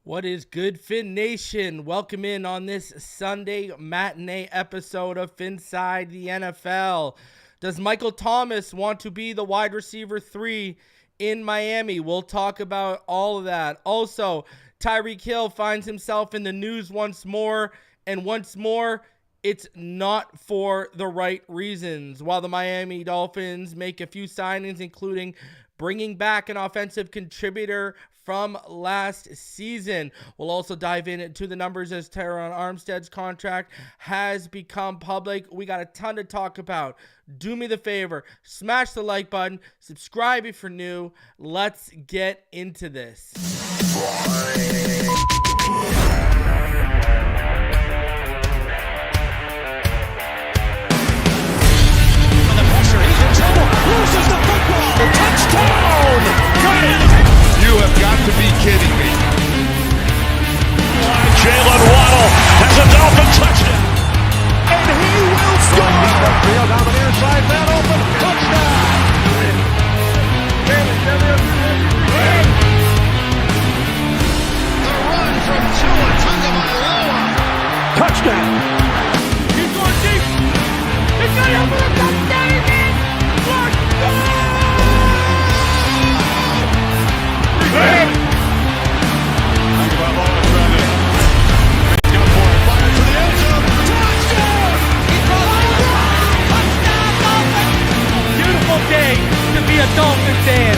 What is good, Fin Nation? Welcome in on this Sunday matinee episode of Phinside The NFL. Does Michael Thomas want to be the wide receiver 3 in Miami? We'll talk about all of that. Also, Tyreek Hill finds himself in the news once more, and once more, it's not for the right reasons. While the Miami Dolphins make a few signings, including bringing back an offensive contributor from last season. We'll also dive into the numbers as Terron Armstead's contract has become public. We got a ton to talk about. Do me the favor, smash the like button, subscribe if you're new. Let's get into this. Loses the football. Touchdown! Got it! You have got to be kidding me. Jalen Waddle has a Dolphin touchdown. And he will score! Field down the near side, man open. Touchdown! The run from Tua Tagovailoa. Touchdown! He's going deep. He's got it for a touchdown again. Beautiful day to be a Dolphin fan.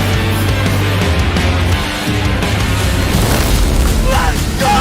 Let's go!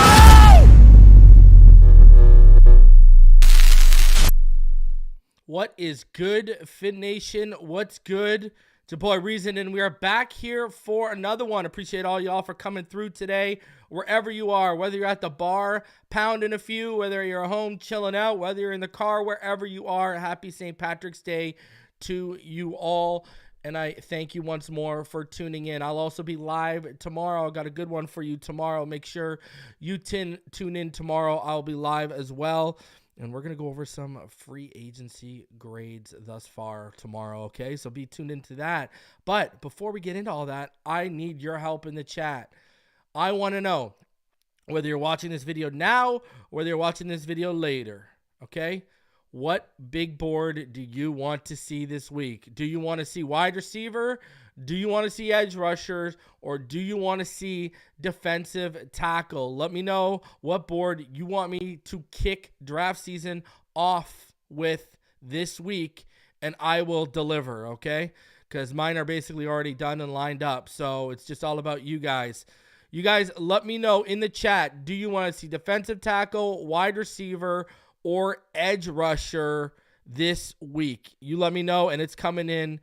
What is good, Fin Nation? What's good? It's your boy Reason, and we are back here for another one. Appreciate all y'all for coming through today, wherever you are, whether you're at the bar, pounding a few, whether you're home chilling out, whether you're in the car, wherever you are. Happy St. Patrick's Day to you all, and I thank you once more for tuning in. I'll also be live tomorrow. I got a good one for you tomorrow. Make sure you tune in tomorrow. I'll be live as well. And we're going to go over some free agency grades thus far tomorrow, okay? So be tuned into that. But before we get into all that, I need your help in the chat. I want to know whether you're watching this video now or whether you're watching this video later, okay? What big board do you want to see this week? Do you want to see wide receiver? Do you want to see edge rushers? Or do you want to see defensive tackle? Let me know what board you want me to kick draft season off with this week, and I will deliver, okay? Because mine are basically already done and lined up, so it's just all about you guys. You guys, let me know in the chat, do you want to see defensive tackle, wide receiver, or edge rusher this week? You let me know, and it's coming in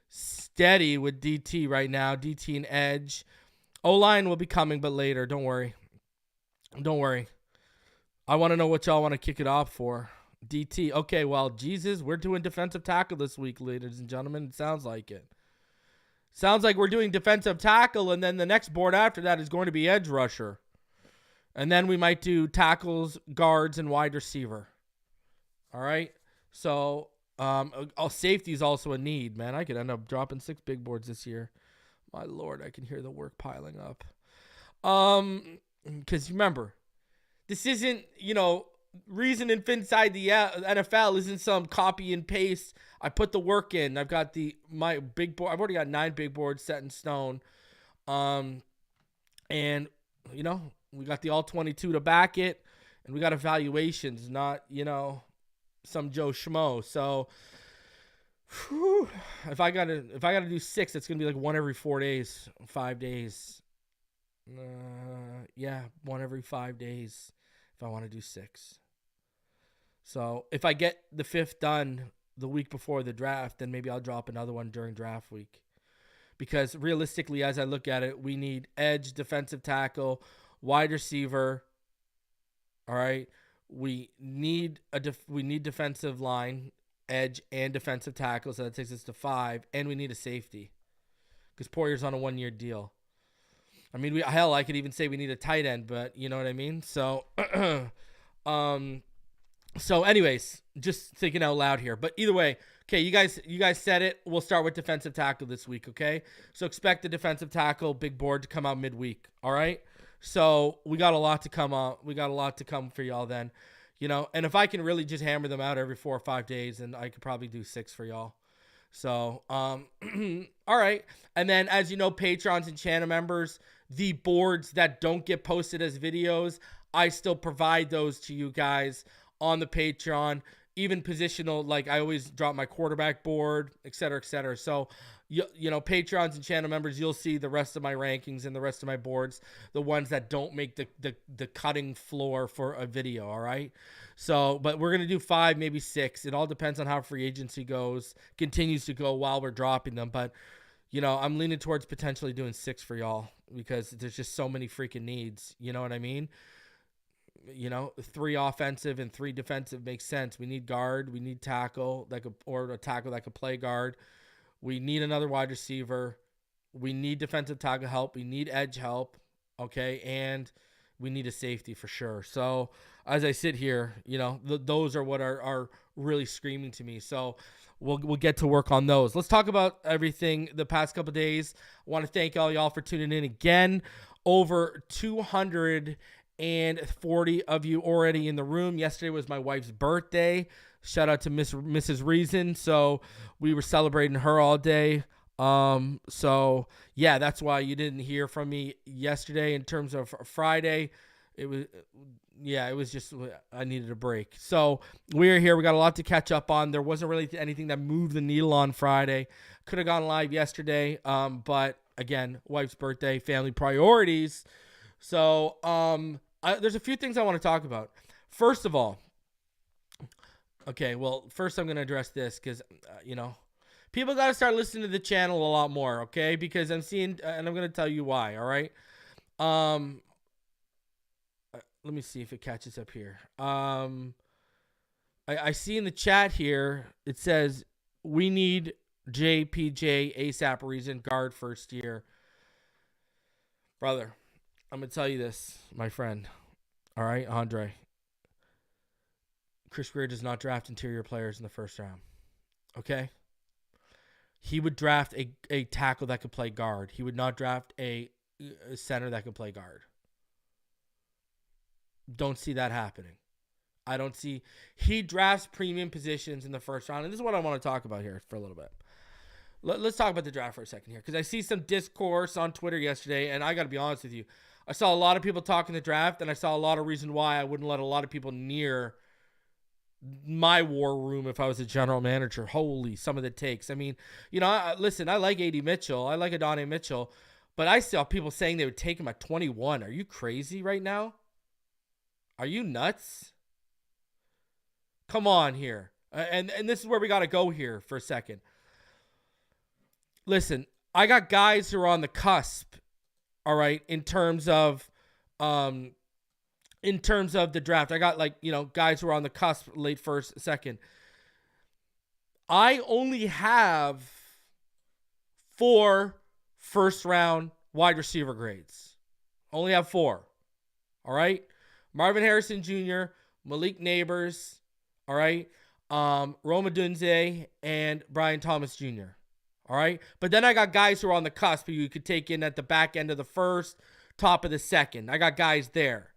steady with DT right now. DT and edge. O-line will be coming, but later. Don't worry. Don't worry. I want to know what y'all want to kick it off for. DT. Okay, well, Jesus, we're doing defensive tackle this week, ladies and gentlemen. It sounds like it. Sounds like we're doing defensive tackle, and then the next board after that is going to be edge rusher. And then we might do tackles, guards, and wide receiver. All right? So, safety is also a need, man. I could end up dropping 6 big boards this year. My Lord, I can hear the work piling up. Because remember, this isn't, Reason and Phinside the NFL isn't some copy and paste. I put the work in. I've got my big board. I've already got 9 big boards set in stone. And, we got the all 22 to back it, and we got evaluations, not, some Joe Schmo. So if I gotta do 6, it's gonna be like 1 every 4 days, 5 days. 1 every 5 days if I want to do 6. So if I get the 5th done the week before the draft, then maybe I'll drop another one during draft week. Because realistically, as I look at it, we need edge, defensive tackle, wide receiver. All right. We need defensive line, edge, and defensive tackle. So that takes us to 5. And we need a safety. Because Poyer's on a 1-year deal. I mean, I could even say we need a tight end, but you know what I mean? So, so anyways, just thinking out loud here. But either way, okay, you guys said it. We'll start with defensive tackle this week, okay? So expect the defensive tackle big board to come out midweek, all right? So we got a lot to come on. We got a lot to come for y'all then, and if I can really just hammer them out every 4 or 5 days, then I could probably do 6 for y'all. So, all right. And then, as you know, Patrons and channel members, the boards that don't get posted as videos, I still provide those to you guys on the Patreon, even positional. Like I always drop my quarterback board, et cetera, et cetera. So, Patrons and channel members, you'll see the rest of my rankings and the rest of my boards, the ones that don't make the cutting floor for a video. All right. So, but we're going to do 5, maybe 6. It all depends on how free agency continues to go while we're dropping them. But, I'm leaning towards potentially doing 6 for y'all because there's just so many freaking needs. You know what I mean? 3 offensive and 3 defensive makes sense. We need guard. We need tackle or a tackle that could play guard. We need another wide receiver. We need defensive tackle help. We need edge help. Okay. And we need a safety for sure. So as I sit here, those are what are really screaming to me. So we'll get to work on those. Let's talk about everything the past couple of days. I want to thank all y'all for tuning in again. Over 240 of you already in the room. Yesterday was my wife's birthday. Shout out to Mrs. Reason. So we were celebrating her all day. So yeah, that's why you didn't hear from me yesterday in terms of Friday. It was just, I needed a break. So we're here. We got a lot to catch up on. There wasn't really anything that moved the needle on Friday. Could have gone live yesterday. But again, wife's birthday, family priorities. So, there's a few things I want to talk about. First of all, first I'm going to address this because, people got to start listening to the channel a lot more, okay? Because I'm seeing, and I'm going to tell you why, all right? Let me see if it catches up here. I see in the chat here, it says, we need JPJ ASAP reason guard first year. Brother, I'm going to tell you this, my friend. All right, Andre. Chris Greer does not draft interior players in the first round. Okay? He would draft a tackle that could play guard. He would not draft a center that could play guard. Don't see that happening. I don't see. He drafts premium positions in the first round. And this is what I want to talk about here for a little bit. Let's talk about the draft for a second here. Because I see some discourse on Twitter yesterday. And I got to be honest with you. I saw a lot of people talking the draft. And I saw a lot of reason why I wouldn't let a lot of people near my war room if I was a general manager. Holy, some of the takes. I mean, listen, I like A.D. Mitchell. I like Adonai Mitchell. But I saw people saying they would take him at 21. Are you crazy right now? Are you nuts? Come on here. And this is where we got to go here for a second. Listen, I got guys who are on the cusp, all right, in terms of the draft. I got guys who are on the cusp, late first, second. I only have 4 first round wide receiver grades. Only have 4. All right? Marvin Harrison Jr., Malik Neighbors, all right? Rome Odunze, and Brian Thomas Jr., all right? But then I got guys who are on the cusp who you could take in at the back end of the first, top of the second. I got guys there.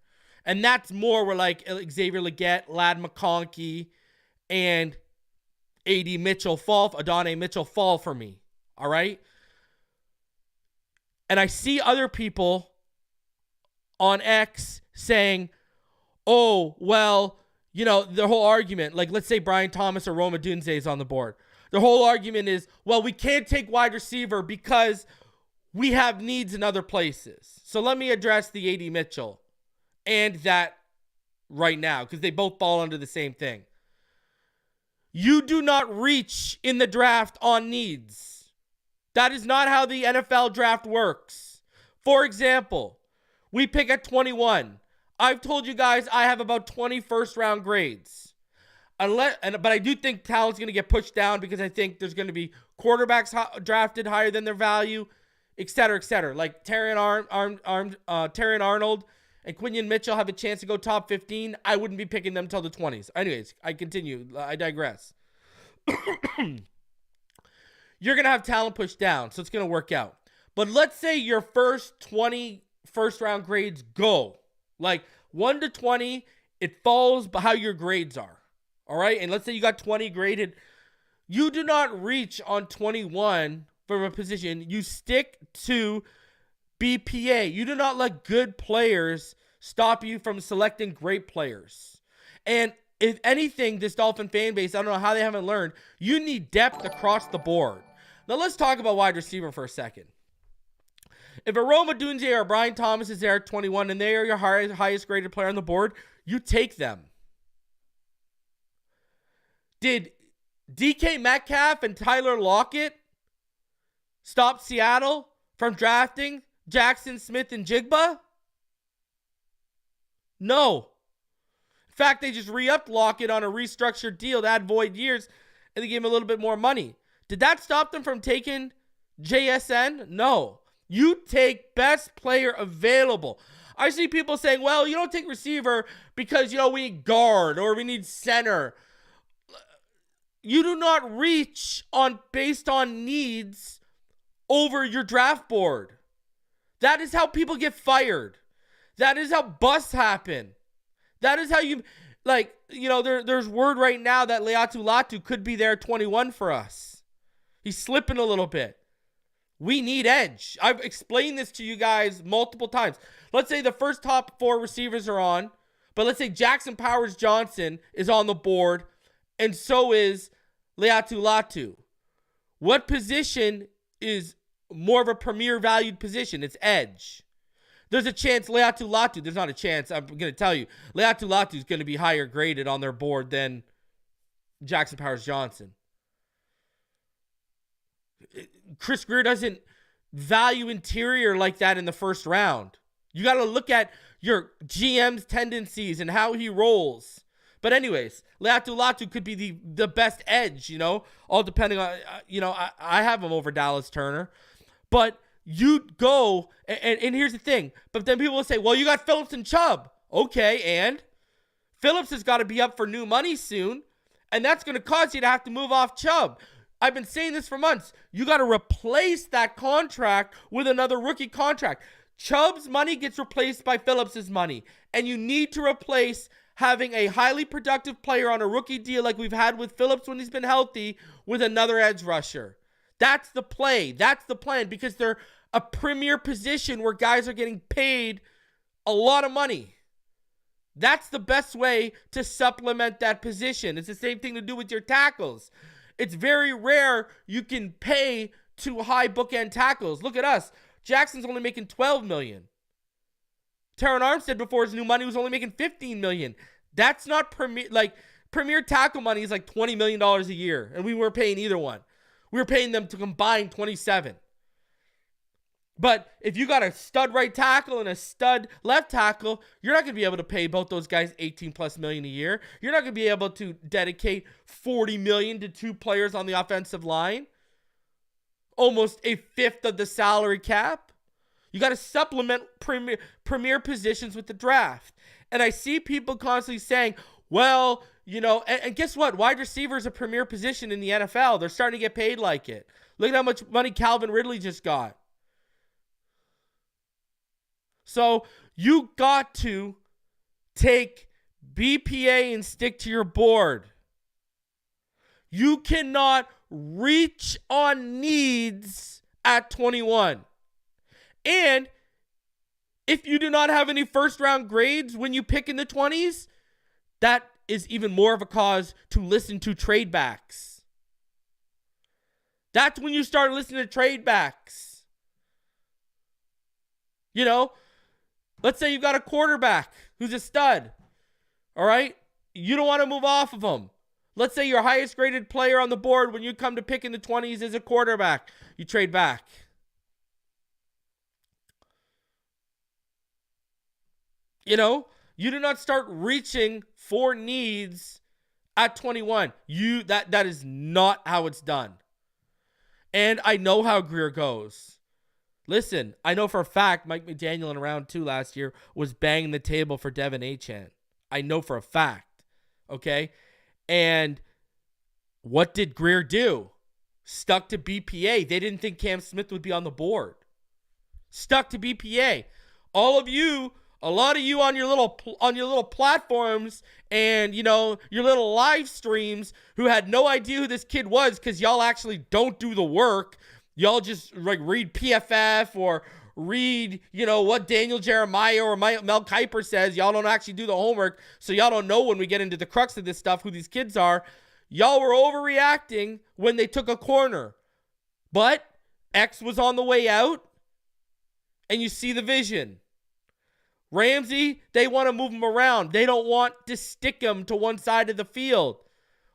And that's more where like Xavier Legette, Lad McConkey, and A.D. Mitchell fall, Adonai Mitchell fall for me, all right? And I see other people on X saying, oh, well, the whole argument, like let's say Brian Thomas or Rome Odunze is on the board. The whole argument is, well, we can't take wide receiver because we have needs in other places. So let me address the A.D. Mitchell and that right now because they both fall under the same thing. You do not reach in the draft on needs. That is not how the NFL draft works. For example, we pick at 21. I've told you guys I have about 20 first-round grades. But I do think talent's going to get pushed down because I think there's going to be quarterbacks drafted higher than their value, et cetera, et cetera. Like Terron Arnold and Quinion Mitchell have a chance to go top 15. I wouldn't be picking them until the 20s. Anyways, I continue. I digress. You're going to have talent pushed down, so it's going to work out. But let's say your first 20 first round grades go. Like 1 to 20, it falls by how your grades are. All right. And let's say you got 20 graded. You do not reach on 21 from a position. You stick to BPA. You do not let good players stop you from selecting great players. And if anything, this Dolphin fan base, I don't know how they haven't learned, you need depth across the board. Now let's talk about wide receiver for a second. If a Roma Dunze or Brian Thomas is there at 21 and they are your highest graded player on the board, you take them. Did DK Metcalf and Tyler Lockett stop Seattle from drafting Jackson Smith and Jigba? No. In fact, they just re-upped Lockett on a restructured deal to add void years, and they gave him a little bit more money. Did that stop them from taking JSN? No. You take best player available. I see people saying, well, you don't take receiver because, we need guard or we need center. You do not reach based on needs over your draft board. That is how people get fired. That is how busts happen. That is how there's word right now that Leatu Latu could be there at 21 for us. He's slipping a little bit. We need edge. I've explained this to you guys multiple times. Let's say the first top 4 receivers are on, but let's say Jackson Powers-Johnson is on the board, and so is Leatu Latu. What position is more of a premier valued position? It's edge. There's a chance Leatu Latu, there's not a chance, I'm going to tell you, Leatu Latu is going to be higher graded on their board than Jackson Powers-Johnson. Chris Grier doesn't value interior like that in the first round. You got to look at your GM's tendencies and how he rolls. But anyways, Leatu Latu could be the best edge, all depending on, I have him over Dallas Turner. But you go, and here's the thing. But then people will say, well, you got Phillips and Chubb. Okay, and Phillips has got to be up for new money soon, and that's going to cause you to have to move off Chubb. I've been saying this for months. You got to replace that contract with another rookie contract. Chubb's money gets replaced by Phillips's money, and you need to replace having a highly productive player on a rookie deal like we've had with Phillips when he's been healthy with another edge rusher. That's the play. That's the plan, because they're a premier position where guys are getting paid a lot of money. That's the best way to supplement that position. It's the same thing to do with your tackles. It's very rare you can pay too high bookend tackles. Look at us. Jackson's only making $12 million. Terron Armstead before his new money was only making $15 million. That's not premier tackle money is like $20 million a year, and we weren't paying either one. We were paying them to combine 27. But if you got a stud right tackle and a stud left tackle, you're not going to be able to pay both those guys $18+ million a year. You're not going to be able to dedicate $40 million to 2 players on the offensive line. Almost a fifth of the salary cap. You got to supplement premier positions with the draft. And I see people constantly saying, well, and guess what? Wide receiver is a premier position in the NFL. They're starting to get paid like it. Look at how much money Calvin Ridley just got. So you got to take BPA and stick to your board. You cannot reach on needs at 21. And if you do not have any first round grades when you pick in the 20s, that is even more of a cause to listen to trade backs. That's when you start listening to trade backs. Let's say you got a quarterback who's a stud. All right? You don't want to move off of him. Let's say your highest graded player on the board when you come to pick in the 20s is a quarterback. You trade back. You do not start reaching for needs at 21. That is not how it's done. And I know how Grier goes. Listen, I know for a fact Mike McDaniel in round 2 last year was banging the table for Devin Achane. I know for a fact. Okay? And what did Grier do? Stuck to BPA. They didn't think Cam Smith would be on the board. Stuck to BPA. All of you, a lot of you on your little platforms and, you know, your little live streams who had no idea who this kid was because y'all actually don't do the work. Y'all just like read PFF or read, you know, what Daniel Jeremiah or Mel Kiper says. Y'all don't actually do the homework, so y'all don't know when we get into the crux of this stuff who these kids are. Y'all were overreacting when they took a corner. But X was on the way out, and you see the vision. Ramsey, they want to move him around. They don't want to stick him to one side of the field.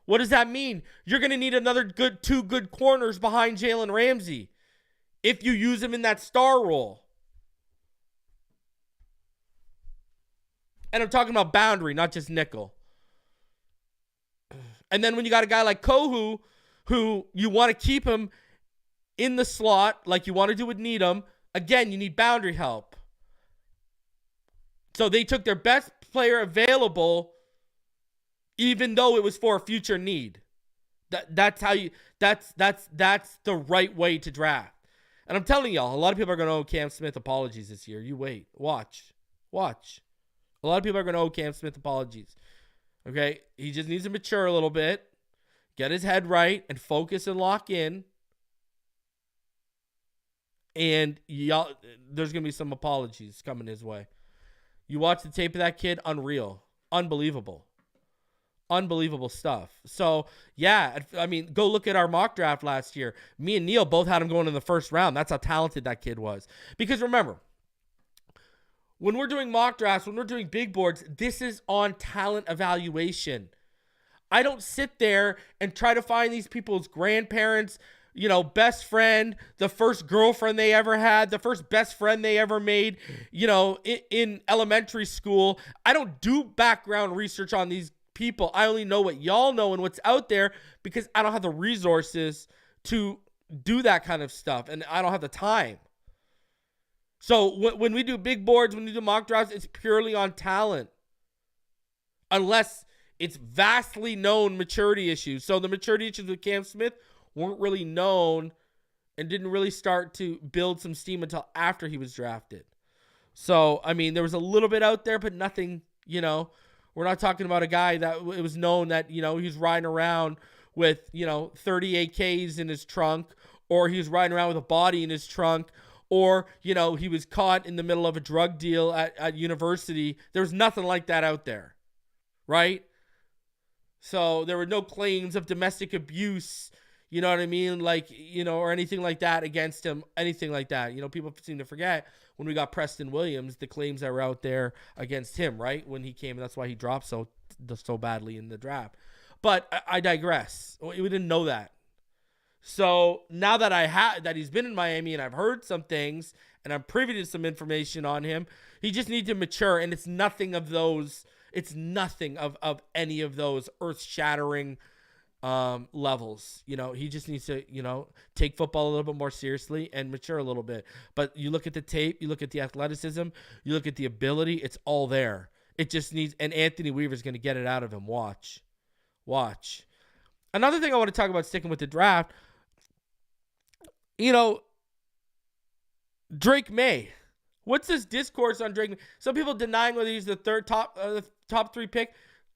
What does that mean? You're going to need another two good corners behind Jalen Ramsey if you use him in that star role. And I'm talking about boundary, not just nickel. And then when you got a guy like Kohu, who you want to keep him in the slot like you want to do with Needham, again, you need boundary help. So they took their best player available, even though it was for a future need. That's the right way to draft. And I'm telling y'all, a lot of people are going to owe Cam Smith apologies this year. You wait. Watch. A lot of people are going to owe Cam Smith apologies. Okay? He just needs to mature a little bit, get his head right, and focus and lock in. And y'all, there's going to be some apologies coming his way. You watch the tape of that kid, unreal. Unbelievable stuff. So, yeah, I mean, go look at our mock draft last year. Me and Neil both had him going in the first round. That's how talented that kid was. Because remember, when we're doing mock drafts, when we're doing big boards, this is on talent evaluation. I don't sit there and try to find these people's grandparents, you know, best friend, the first girlfriend they ever had, the first best friend they ever made, you know, in elementary school. I don't do background research on these people. I only know what y'all know and what's out there because I don't have the resources to do that kind of stuff, and I don't have the time. So when we do big boards, when we do mock drafts, it's purely on talent. Unless it's vastly known maturity issues. So the maturity issues with Cam Smith weren't really known and didn't really start to build some steam until after he was drafted. So, I mean, there was a little bit out there, but nothing, you know. We're not talking about a guy that it was known that, you know, he's riding around with, you know, 30 AKs in his trunk, or he was riding around with a body in his trunk, or, you know, he was caught in the middle of a drug deal at university. There was nothing like that out there, right? So there were no claims of domestic abuse, you know what I mean? Like, you know, or anything like that against him, anything like that. You know, people seem to forget when we got Preston Williams, the claims that were out there against him, right? When he came, that's why he dropped so badly in the draft. But I digress. We didn't know that. So now that that he's been in Miami and I've heard some things and I'm privy to some information on him, he just needs to mature, and it's nothing of any of those earth-shattering levels. You know, he just needs to, you know, take football a little bit more seriously and mature a little bit. But you look at the tape, you look at the athleticism, you look at the ability, it's all there. It just needs, and Anthony Weaver's going to get it out of him. Watch. Another thing I want to talk about, sticking with the draft, you know, Drake Maye. What's this discourse on Drake Maye? Some people denying whether he's the top 3 pick.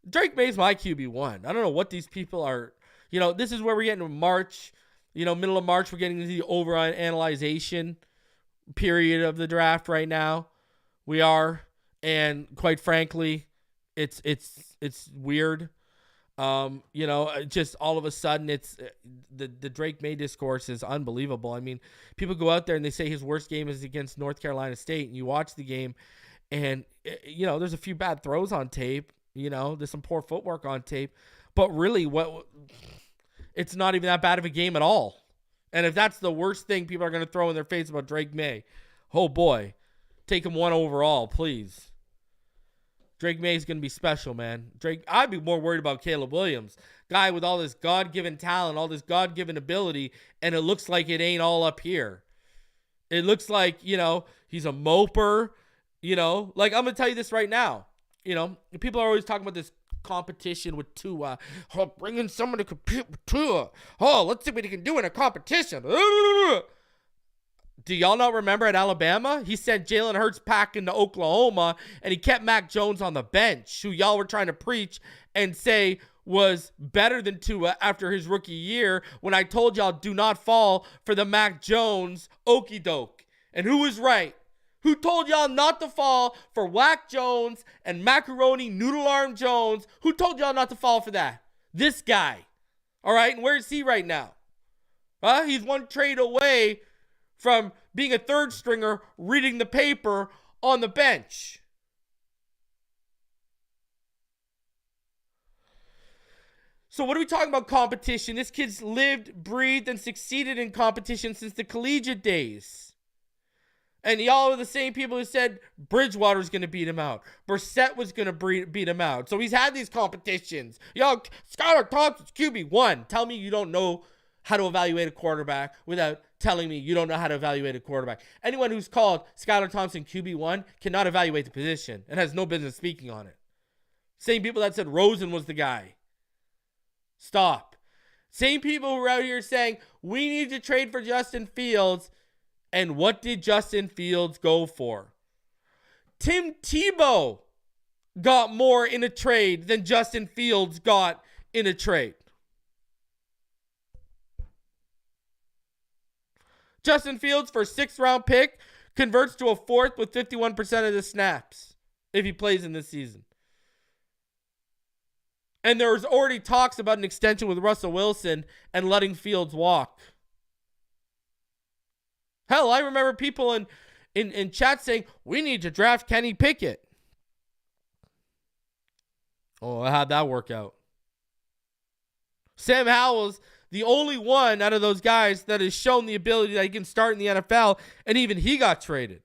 Drake Maye's my QB1. I don't know what these people are. You know, this is where we're getting to March. You know, middle of March, we're getting into the over-analyzation period of the draft right now. We are. And quite frankly, it's weird. You know, just all of a sudden, it's the Drake Maye discourse is unbelievable. I mean, people go out there and they say his worst game is against North Carolina State, and you watch the game, and, you know, there's a few bad throws on tape. You know, there's some poor footwork on tape, but really it's not even that bad of a game at all. And if that's the worst thing people are going to throw in their face about Drake Maye, oh boy, take him 1 overall, please. Drake Maye's going to be special, man. I'd be more worried about Caleb Williams, guy with all this God-given talent, all this God-given ability, and it looks like it ain't all up here. It looks like, you know, he's a moper, you know, like I'm going to tell you this right now. You know, people are always talking about this competition with Tua. Oh, bringing someone to compete with Tua. Oh, let's see what he can do in a competition. Do y'all not remember at Alabama? He sent Jalen Hurts packing to Oklahoma, and he kept Mac Jones on the bench, who y'all were trying to preach and say was better than Tua after his rookie year, when I told y'all do not fall for the Mac Jones okie doke. And who was right? Who told y'all not to fall for Whack Jones and Macaroni Noodle Arm Jones? Who told y'all not to fall for that? This guy. All right, and where is he right now? He's one trade away from being a third stringer reading the paper on the bench. So what are we talking about competition? This kid's lived, breathed, and succeeded in competition since the collegiate days. And y'all are the same people who said Bridgewater's going to beat him out. Brissett was going to beat him out. So he's had these competitions. Y'all, Skylar Thompson's QB1. Tell me you don't know how to evaluate a quarterback without telling me you don't know how to evaluate a quarterback. Anyone who's called Skylar Thompson QB1 cannot evaluate the position and has no business speaking on it. Same people that said Rosen was the guy. Stop. Same people who are out here saying we need to trade for Justin Fields. And what did Justin Fields go for? Tim Tebow got more in a trade than Justin Fields got in a trade. Justin Fields, for a 6th-round pick, converts to a 4th with 51% of the snaps if he plays in this season. And there was already talks about an extension with Russell Wilson and letting Fields walk. Hell, I remember people in chat saying, we need to draft Kenny Pickett. Oh, how'd that work out? Sam Howell's the only one out of those guys that has shown the ability that he can start in the NFL, and even he got traded.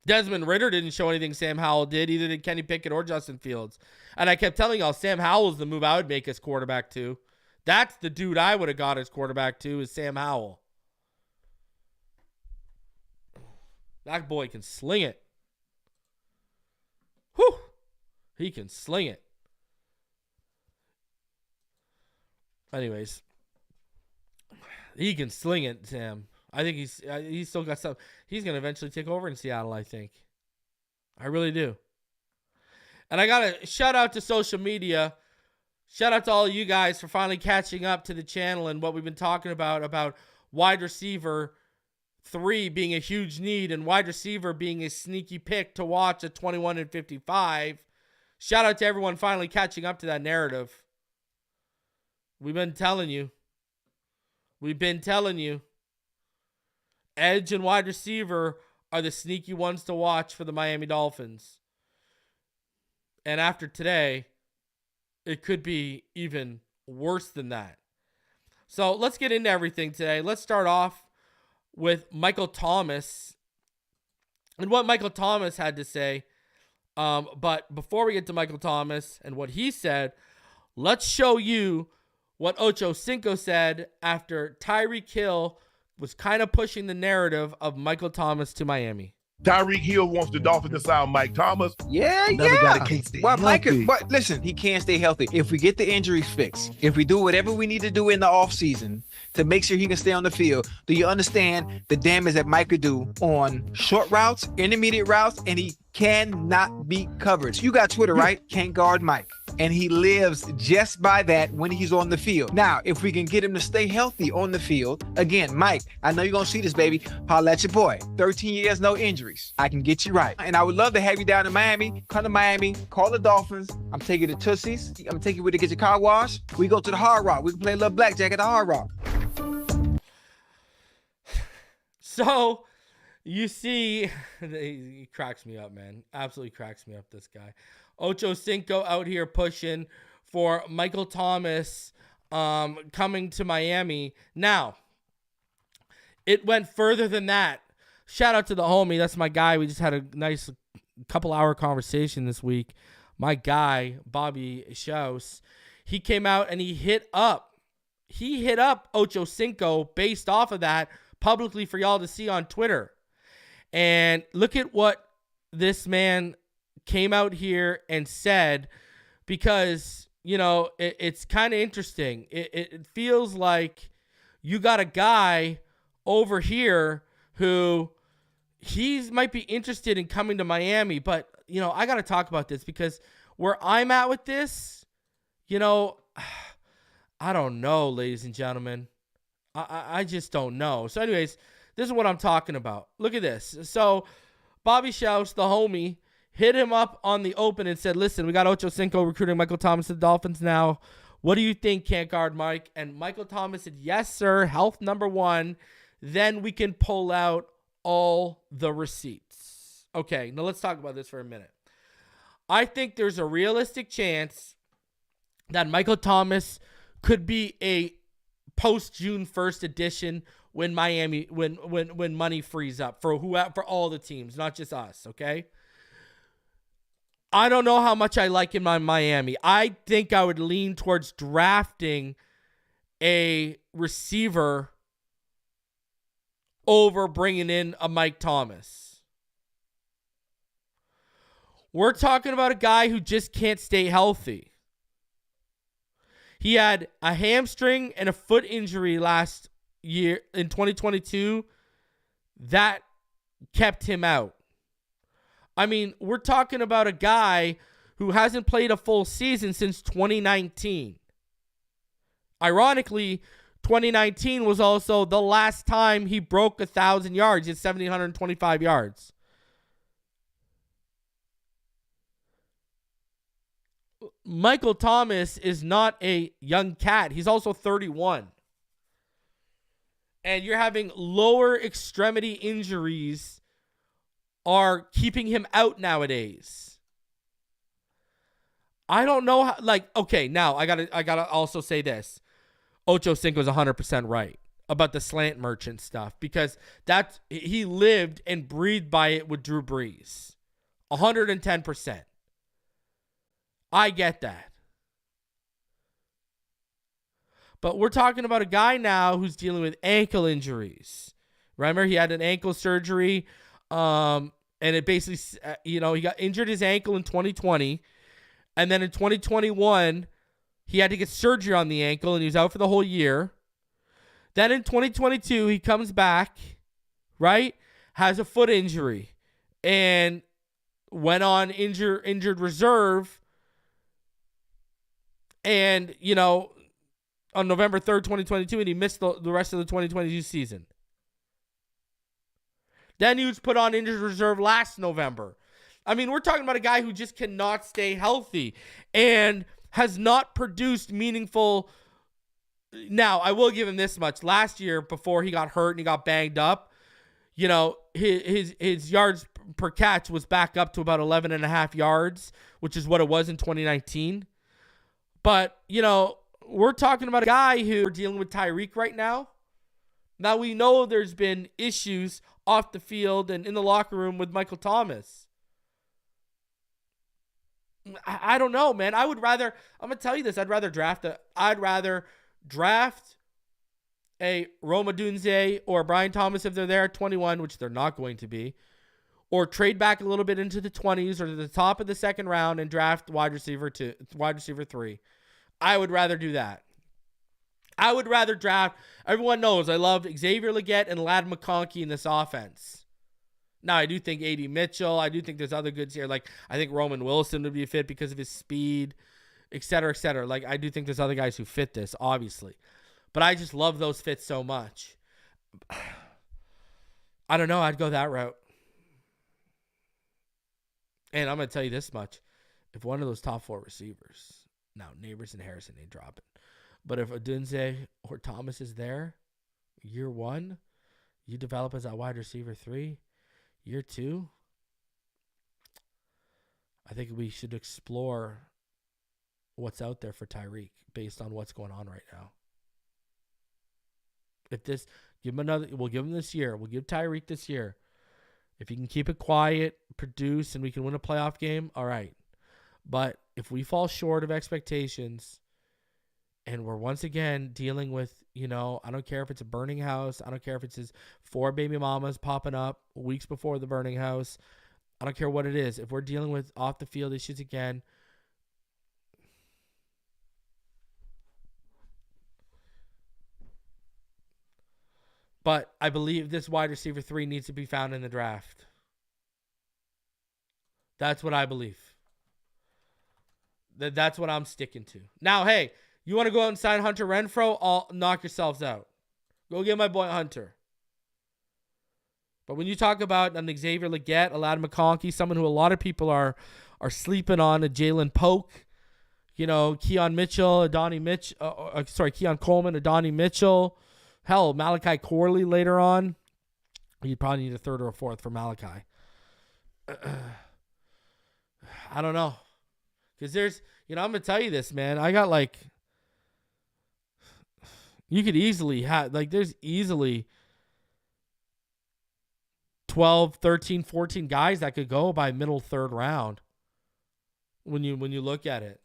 Desmond Ridder didn't show anything Sam Howell did. Either did Kenny Pickett or Justin Fields. And I kept telling y'all, Sam Howell's the move I would make as quarterback to. That's the dude I would have got as quarterback to, is Sam Howell. That boy can sling it. Whew. He can sling it. Anyways. He can sling it, Sam. I think he's still got some. He's going to eventually take over in Seattle, I think. I really do. And I got to shout out to social media. Shout out to all of you guys for finally catching up to the channel and what we've been talking about wide receiver 3 being a huge need and wide receiver being a sneaky pick to watch at 21 and 55. Shout out to everyone finally catching up to that narrative. We've been telling you. Edge and wide receiver are the sneaky ones to watch for the Miami Dolphins. And after today, it could be even worse than that. So let's get into everything today. Let's start off with Michael Thomas and what Michael Thomas had to say. But before we get to Michael Thomas and what he said, let's show you what Ocho Cinco said after Tyreek Hill was kind of pushing the narrative of Michael Thomas to Miami. Tyreek Hill wants the Dolphins to sign Mike Thomas. Yeah. Well, Mike, but listen, he can't stay healthy. If we get the injuries fixed, if we do whatever we need to do in the offseason to make sure he can stay on the field, do you understand the damage that Mike could do on short routes, intermediate routes, and he cannot beat coverage? You got Twitter, right? Can't guard Mike. And he lives just by that when he's on the field. Now, if we can get him to stay healthy on the field, again, Mike, I know you're going to see this, baby. Holla at your boy. 13 years, no injuries. I can get you right. And I would love to have you down in Miami. Come to Miami, call the Dolphins. I'm taking you to Tootsie's. I'm taking you to get your car washed. We go to the Hard Rock. We can play a little blackjack at the Hard Rock. So, you see, he cracks me up, man. Absolutely cracks me up, this guy. Ocho Cinco out here pushing for Michael Thomas coming to Miami. Now, it went further than that. Shout out to the homie. That's my guy. We just had a nice couple-hour conversation this week. My guy, Bobby Schaus, he came out and he hit up Ocho Cinco based off of that publicly for y'all to see on Twitter. And look at what this man came out here and said, because, you know, it's kind of interesting. It feels like you got a guy over here who might be interested in coming to Miami, but, I got to talk about this because where I'm at with this, I don't know, ladies and gentlemen. I just don't know. So anyways, this is what I'm talking about. Look at this. So Bobby Shouse, the homie, hit him up on the open and said, listen, we got Ocho Cinco recruiting Michael Thomas to the Dolphins now. What do you think, can't guard Mike? And Michael Thomas said, yes, sir, health number one. Then we can pull out all the receipts. Okay, now let's talk about this for a minute. I think there's a realistic chance that Michael Thomas could be a post-June 1st edition when Miami, when money frees up for all the teams, not just us, okay? I don't know how much I like him on Miami. I think I would lean towards drafting a receiver over bringing in a Mike Thomas. We're talking about a guy who just can't stay healthy. He had a hamstring and a foot injury last year in 2022 that kept him out. I mean, we're talking about a guy who hasn't played a full season since 2019. Ironically, 2019 was also the last time he broke 1,000 yards. He had 1,725 yards. Michael Thomas is not a young cat. He's also 31. And you're having lower extremity injuries are keeping him out nowadays. I don't know how, okay, now I gotta also say this. Ocho Cinco is 100% right about the slant merchant stuff because he lived and breathed by it with Drew Brees. 110%. I get that. But we're talking about a guy now who's dealing with ankle injuries. Remember, he had an ankle surgery, and it basically, he got injured his ankle in 2020, and then in 2021, he had to get surgery on the ankle, and he was out for the whole year. Then in 2022, he comes back, right? Has a foot injury, and went on injured reserve. And, on November 3rd, 2022, and he missed the rest of the 2022 season. Then he was put on injured reserve last November. I mean, we're talking about a guy who just cannot stay healthy and has not produced meaningful. Now, I will give him this much. Last year, before he got hurt and he got banged up, his yards per catch was back up to about 11.5 yards, which is what it was in 2019. But, we're talking about a guy who we're dealing with Tyreek right now. Now, we know there's been issues off the field and in the locker room with Michael Thomas. I don't know, man. I'm going to tell you this. I'd rather draft a Rome Odunze or Brian Thomas if they're there at 21, which they're not going to be, or trade back a little bit into the 20s or to the top of the second round and draft wide receiver 3. I would rather do that. I would rather draft. Everyone knows I love Xavier Legette and Ladd McConkey in this offense. Now, I do think A.D. Mitchell. I do think there's other goods here. I think Roman Wilson would be a fit because of his speed, et cetera, et cetera. I do think there's other guys who fit this, obviously. But I just love those fits so much. I don't know. I'd go that route. And I'm going to tell you this much. If one of those top 4 receivers, now Neighbors and Harrison ain't dropping, but if Odunze or Thomas is there, year 1, you develop as a wide receiver 3, year 2, I think we should explore what's out there for Tyreek based on what's going on right now. We'll give him this year. We'll give Tyreek this year. If he can keep it quiet, produce, and we can win a playoff game, all right. But if we fall short of expectations and we're once again dealing with, I don't care if it's a burning house. I don't care if it's his 4 baby mamas popping up weeks before the burning house. I don't care what it is. If we're dealing with off the field issues again, But I believe this wide receiver 3 needs to be found in the draft. That's what I believe. That's what I'm sticking to. Now, hey, you want to go out and sign Hunter Renfrow? I'll knock yourselves out. Go get my boy Hunter. But when you talk about an Xavier Legette, a Ladd McConkey, someone who a lot of people are sleeping on, a Jalen Polk, Keon Mitchell, Keon Coleman, Adonai Mitchell, hell, Malachi Corley later on. You probably need a third or a fourth for Malachi. I don't know. Because there's, I'm going to tell you this, man. I got you could easily have, there's easily 12, 13, 14 guys that could go by middle third round. When you look at it.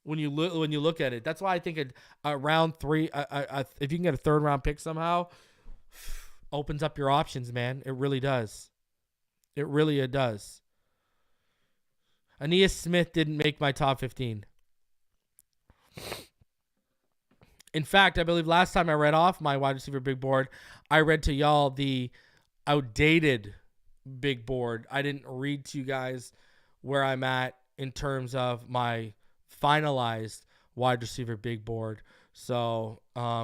When you look at it. That's why I think a round 3, if you can get a third round pick somehow, opens up your options, man. It really does. It does. Aeneas Smith didn't make my top 15. In fact, I believe last time I read off my wide receiver big board, I read to y'all the outdated big board. I didn't read to you guys where I'm at in terms of my finalized wide receiver big board. So,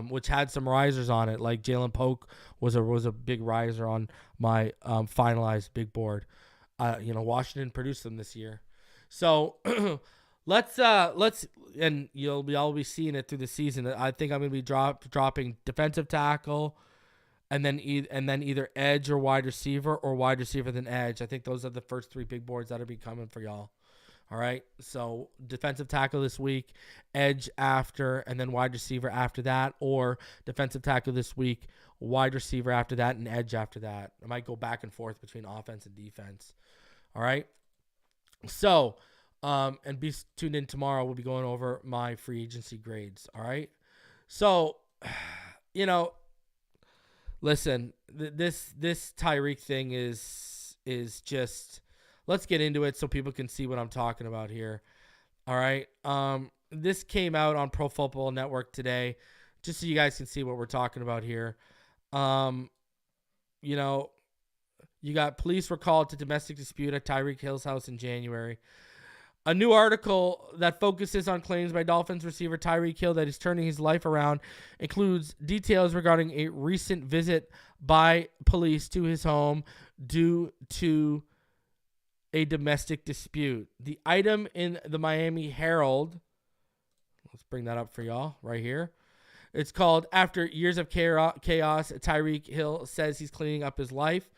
which had some risers on it, like Jalen Polk was a big riser on my finalized big board. Washington produced them this year. So let's and y'all be seeing it through the season. I think I'm gonna be dropping defensive tackle, and then either edge or wide receiver, or wide receiver then edge. I think those are the first 3 big boards that'll be coming for y'all. All right. So defensive tackle this week, edge after, and then wide receiver after that, or defensive tackle this week, wide receiver after that, and edge after that. I might go back and forth between offense and defense. All right. So, and be tuned in tomorrow. We'll be going over my free agency grades. All right. So, listen, this Tyreek thing is just, let's get into it so people can see what I'm talking about here. All right. This came out on Pro Football Network today, just so you guys can see what we're talking about here. You got police were called to domestic dispute at Tyreek Hill's house in January. A new article that focuses on claims by Dolphins receiver Tyreek Hill that he's turning his life around includes details regarding a recent visit by police to his home due to a domestic dispute. The item in the Miami Herald, let's bring that up for y'all right here. It's called, "After Years of Chaos, Tyreek Hill Says He's Cleaning Up His Life."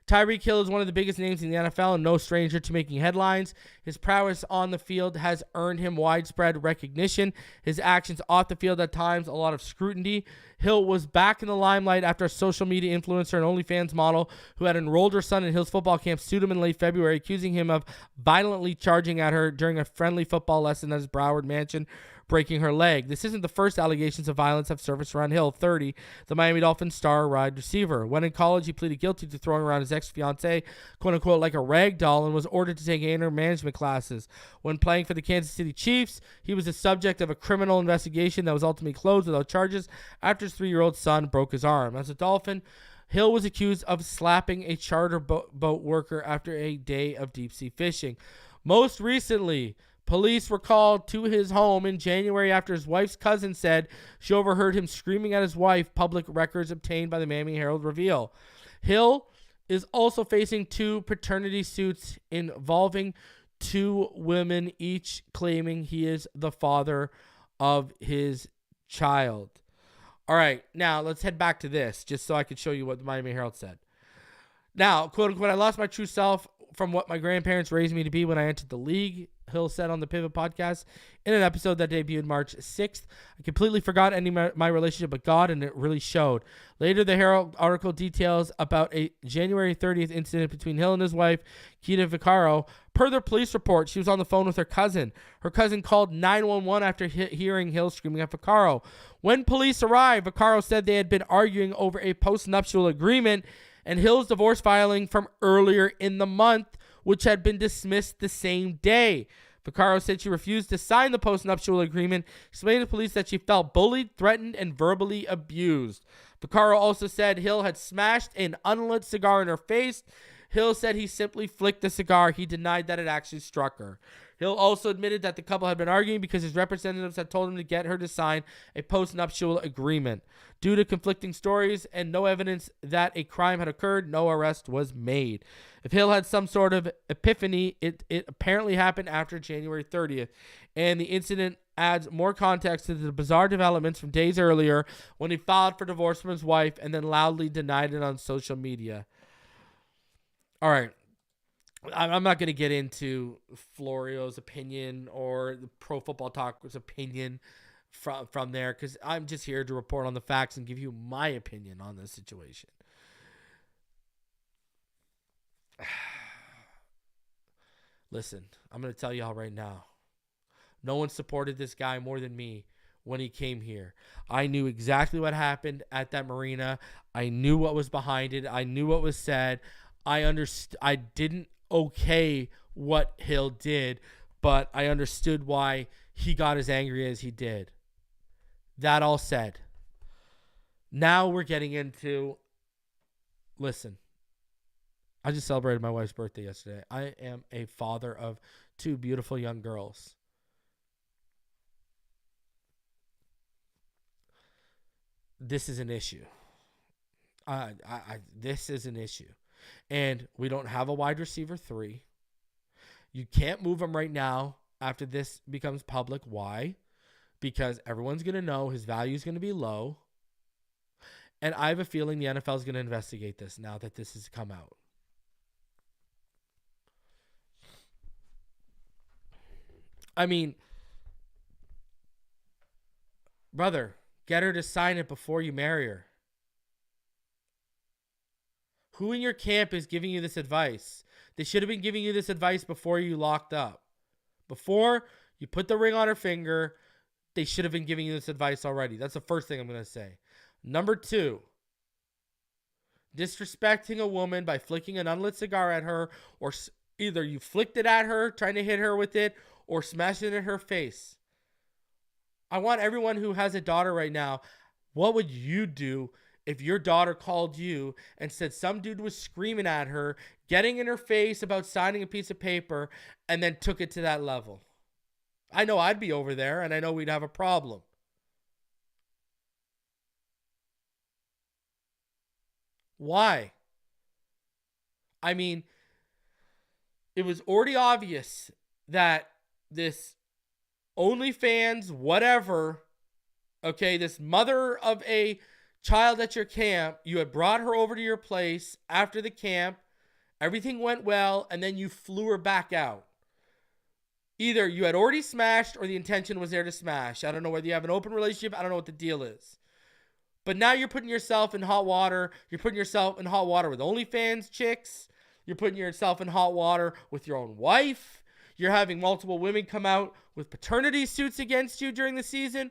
Tyreek Hill is one of the biggest names in the NFL and no stranger to making headlines. His prowess on the field has earned him widespread recognition. His actions off the field at times a lot of scrutiny. Hill was back in the limelight after a social media influencer and OnlyFans model who had enrolled her son in Hill's football camp sued him in late February, accusing him of violently charging at her during a friendly football lesson at his Broward mansion, breaking her leg. This isn't the first allegations of violence have surfaced around Hill, 30, the Miami Dolphins star wide receiver. When in college, he pleaded guilty to throwing around his ex-fiancée, quote-unquote, like a rag doll, and was ordered to take anger management classes. When playing for the Kansas City Chiefs, he was the subject of a criminal investigation that was ultimately closed without charges after his 3-year-old son broke his arm. As a Dolphin, Hill was accused of slapping a charter boat worker after a day of deep-sea fishing. Most recently, police were called to his home in January after his wife's cousin said she overheard him screaming at his wife, public records obtained by the Miami Herald reveal. Hill is also facing 2 paternity suits involving 2 women, each claiming he is the father of his child. All right, now let's head back to this just so I can show you what the Miami Herald said. Now, quote unquote, "I lost my true self from what my grandparents raised me to be when I entered the league," Hill said on the Pivot podcast in an episode that debuted March 6th. "I completely forgot any my relationship with God, and it really showed." Later, the Herald article details about a January 30th incident between Hill and his wife, Kita Vaccaro. Per the police report, she was on the phone with her cousin. Her cousin called 911 after hearing Hill screaming at Vaccaro. When police arrived, Vaccaro said they had been arguing over a post-nuptial agreement and Hill's divorce filing from earlier in the month, which had been dismissed the same day. Vaccaro said she refused to sign the post-nuptial agreement, explaining to police that she felt bullied, threatened, and verbally abused. Vaccaro also said Hill had smashed an unlit cigar in her face. Hill said he simply flicked the cigar. He denied that it actually struck her. Hill also admitted that the couple had been arguing because his representatives had told him to get her to sign a post-nuptial agreement. Due to conflicting stories and no evidence that a crime had occurred, no arrest was made. If Hill had some sort of epiphany, it apparently happened after January 30th, and the incident adds more context to the bizarre developments from days earlier when he filed for divorce from his wife and then loudly denied it on social media. All right. I'm not going to get into Florio's opinion or the Pro Football Talk's opinion from there, because I'm just here to report on the facts and give you my opinion on this situation. Listen, I'm going to tell y'all right now. No one supported this guy more than me when he came here. I knew exactly what happened at that marina. I knew what was behind it. I knew what was said. I understood. I didn't okay what Hill did, but I understood why he got as angry as he did. That all said, now we're getting into, listen, I just celebrated my wife's birthday yesterday. I am a father of 2 beautiful young girls. This is an issue. This is an issue. And we don't have a wide receiver 3. You can't move him right now after this becomes public. Why? Because everyone's going to know his value is going to be low. And I have a feeling the NFL is going to investigate this now that this has come out. I mean, brother, get her to sign it before you marry her. Who in your camp is giving you this advice? They should have been giving you this advice before you locked up. Before you put the ring on her finger, they should have been giving you this advice already. That's the first thing I'm going to say. Number 2, disrespecting a woman by flicking an unlit cigar at her, or either you flicked it at her, trying to hit her with it, or smashing it in her face. I want everyone who has a daughter right now, what would you do if your daughter called you and said some dude was screaming at her, getting in her face about signing a piece of paper, and then took it to that level? I know I'd be over there, and I know we'd have a problem. Why? I mean, it was already obvious that this OnlyFans, whatever, okay, this mother of a child at your camp, you had brought her over to your place after the camp, everything went well, and then you flew her back out. Either you had already smashed or the intention was there to smash. I don't know whether you have an open relationship. I don't know what the deal is. But now you're putting yourself in hot water. You're putting yourself in hot water with OnlyFans chicks. You're putting yourself in hot water with your own wife. You're having multiple women come out with paternity suits against you during the season.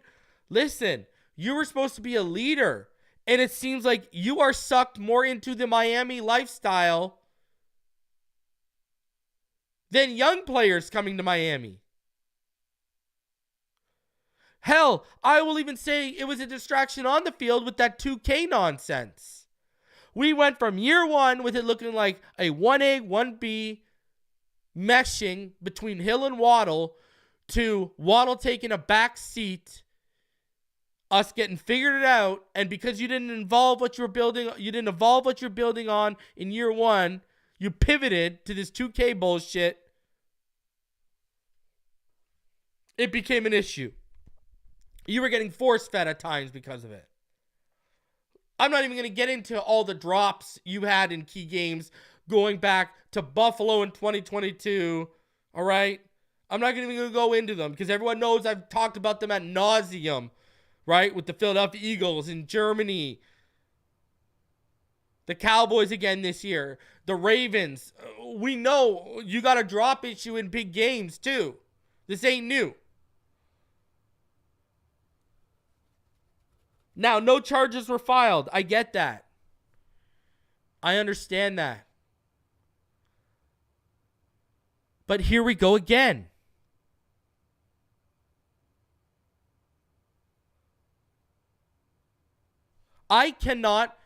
Listen, you were supposed to be a leader. And it seems like you are sucked more into the Miami lifestyle than young players coming to Miami. Hell, I will even say it was a distraction on the field with that 2K nonsense. We went from year 1 with it looking like a 1A, 1B meshing between Hill and Waddle to Waddle taking a back seat, us getting figured it out, and because you didn't evolve what you're building on in year 1, you pivoted to this 2K bullshit. It became an issue. You were getting force-fed at times because of it. I'm not even going to get into all the drops you had in key games going back to Buffalo in 2022, all right? I'm not even going to go into them because everyone knows I've talked about them ad nauseum, right? With the Philadelphia Eagles in Germany. The Cowboys again this year. The Ravens. We know you got a drop issue in big games too. This ain't new. Now, no charges were filed. I get that. I understand that. But here we go again. I cannot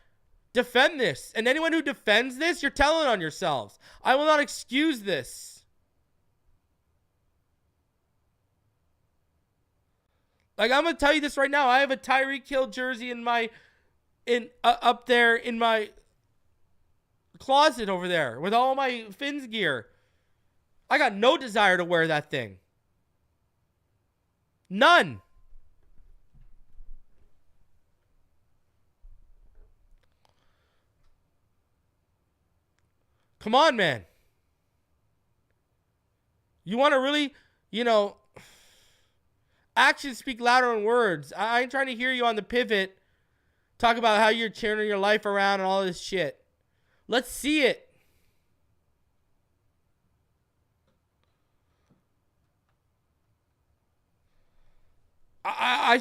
defend this. And anyone who defends this, you're telling on yourselves. I will not excuse this. Like, I'm going to tell you this right now. I have a Tyreek Hill jersey up there in my closet over there with all my Fins gear. I got no desire to wear that thing. None. Come on, man. You want to really, actions speak louder than words. I ain't trying to hear you on the pivot talk about how you're turning your life around and all this shit. Let's see it. I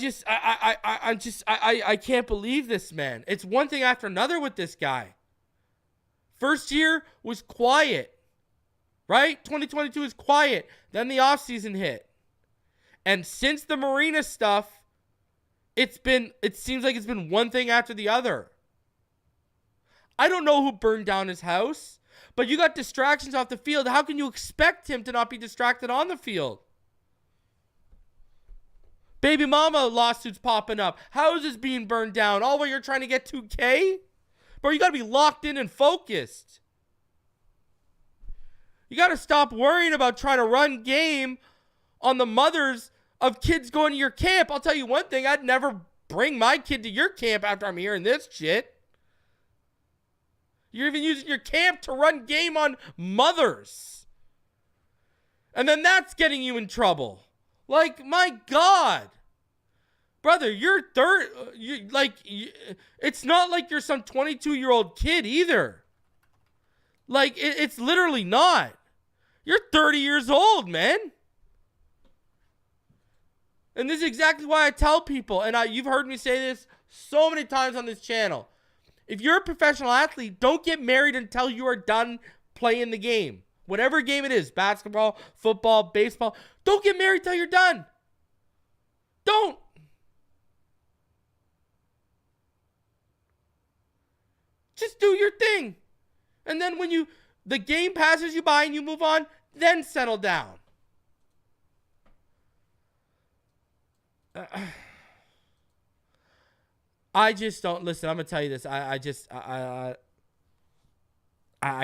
can't believe this, man. It's one thing after another with this guy. First year was quiet, right? 2022 is quiet. Then the offseason hit. And since the Marina stuff, it seems like it's been one thing after the other. I don't know who burned down his house, but you got distractions off the field. How can you expect him to not be distracted on the field? Baby mama lawsuits popping up. Houses being burned down. All while you're trying to get 2K? Bro, you got to be locked in and focused. You got to stop worrying about trying to run game on the mothers of kids going to your camp. I'll tell you one thing. I'd never bring my kid to your camp after I'm hearing this shit. You're even using your camp to run game on mothers. And then that's getting you in trouble. Like, my God. Brother, you're it's not like you're some 22-year-old kid either. Like, it's literally not. You're 30 years old, man. And this is exactly why I tell people, and you've heard me say this so many times on this channel. If you're a professional athlete, don't get married until you are done playing the game. Whatever game it is, basketball, football, baseball, don't get married till you're done. Don't. Just do your thing. And then when the game passes you by and you move on, then settle down. I just don't listen. I'm gonna tell you this. I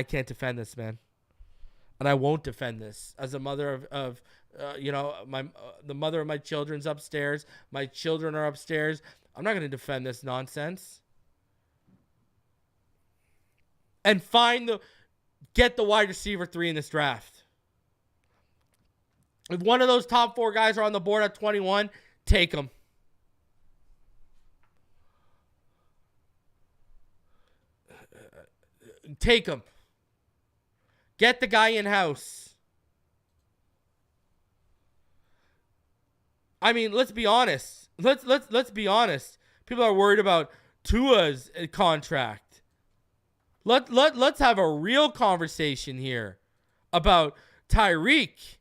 can't defend this, man, and I won't defend this. As a mother of the mother of my children's upstairs. My children are upstairs. I'm not gonna defend this nonsense. And get the wide receiver 3 in this draft. If one of those top 4 guys are on the board at 21, take them. Take them. Get the guy in-house. I mean, let's be honest. Let's be honest. People are worried about Tua's contract. Let's have a real conversation here about Tyreek.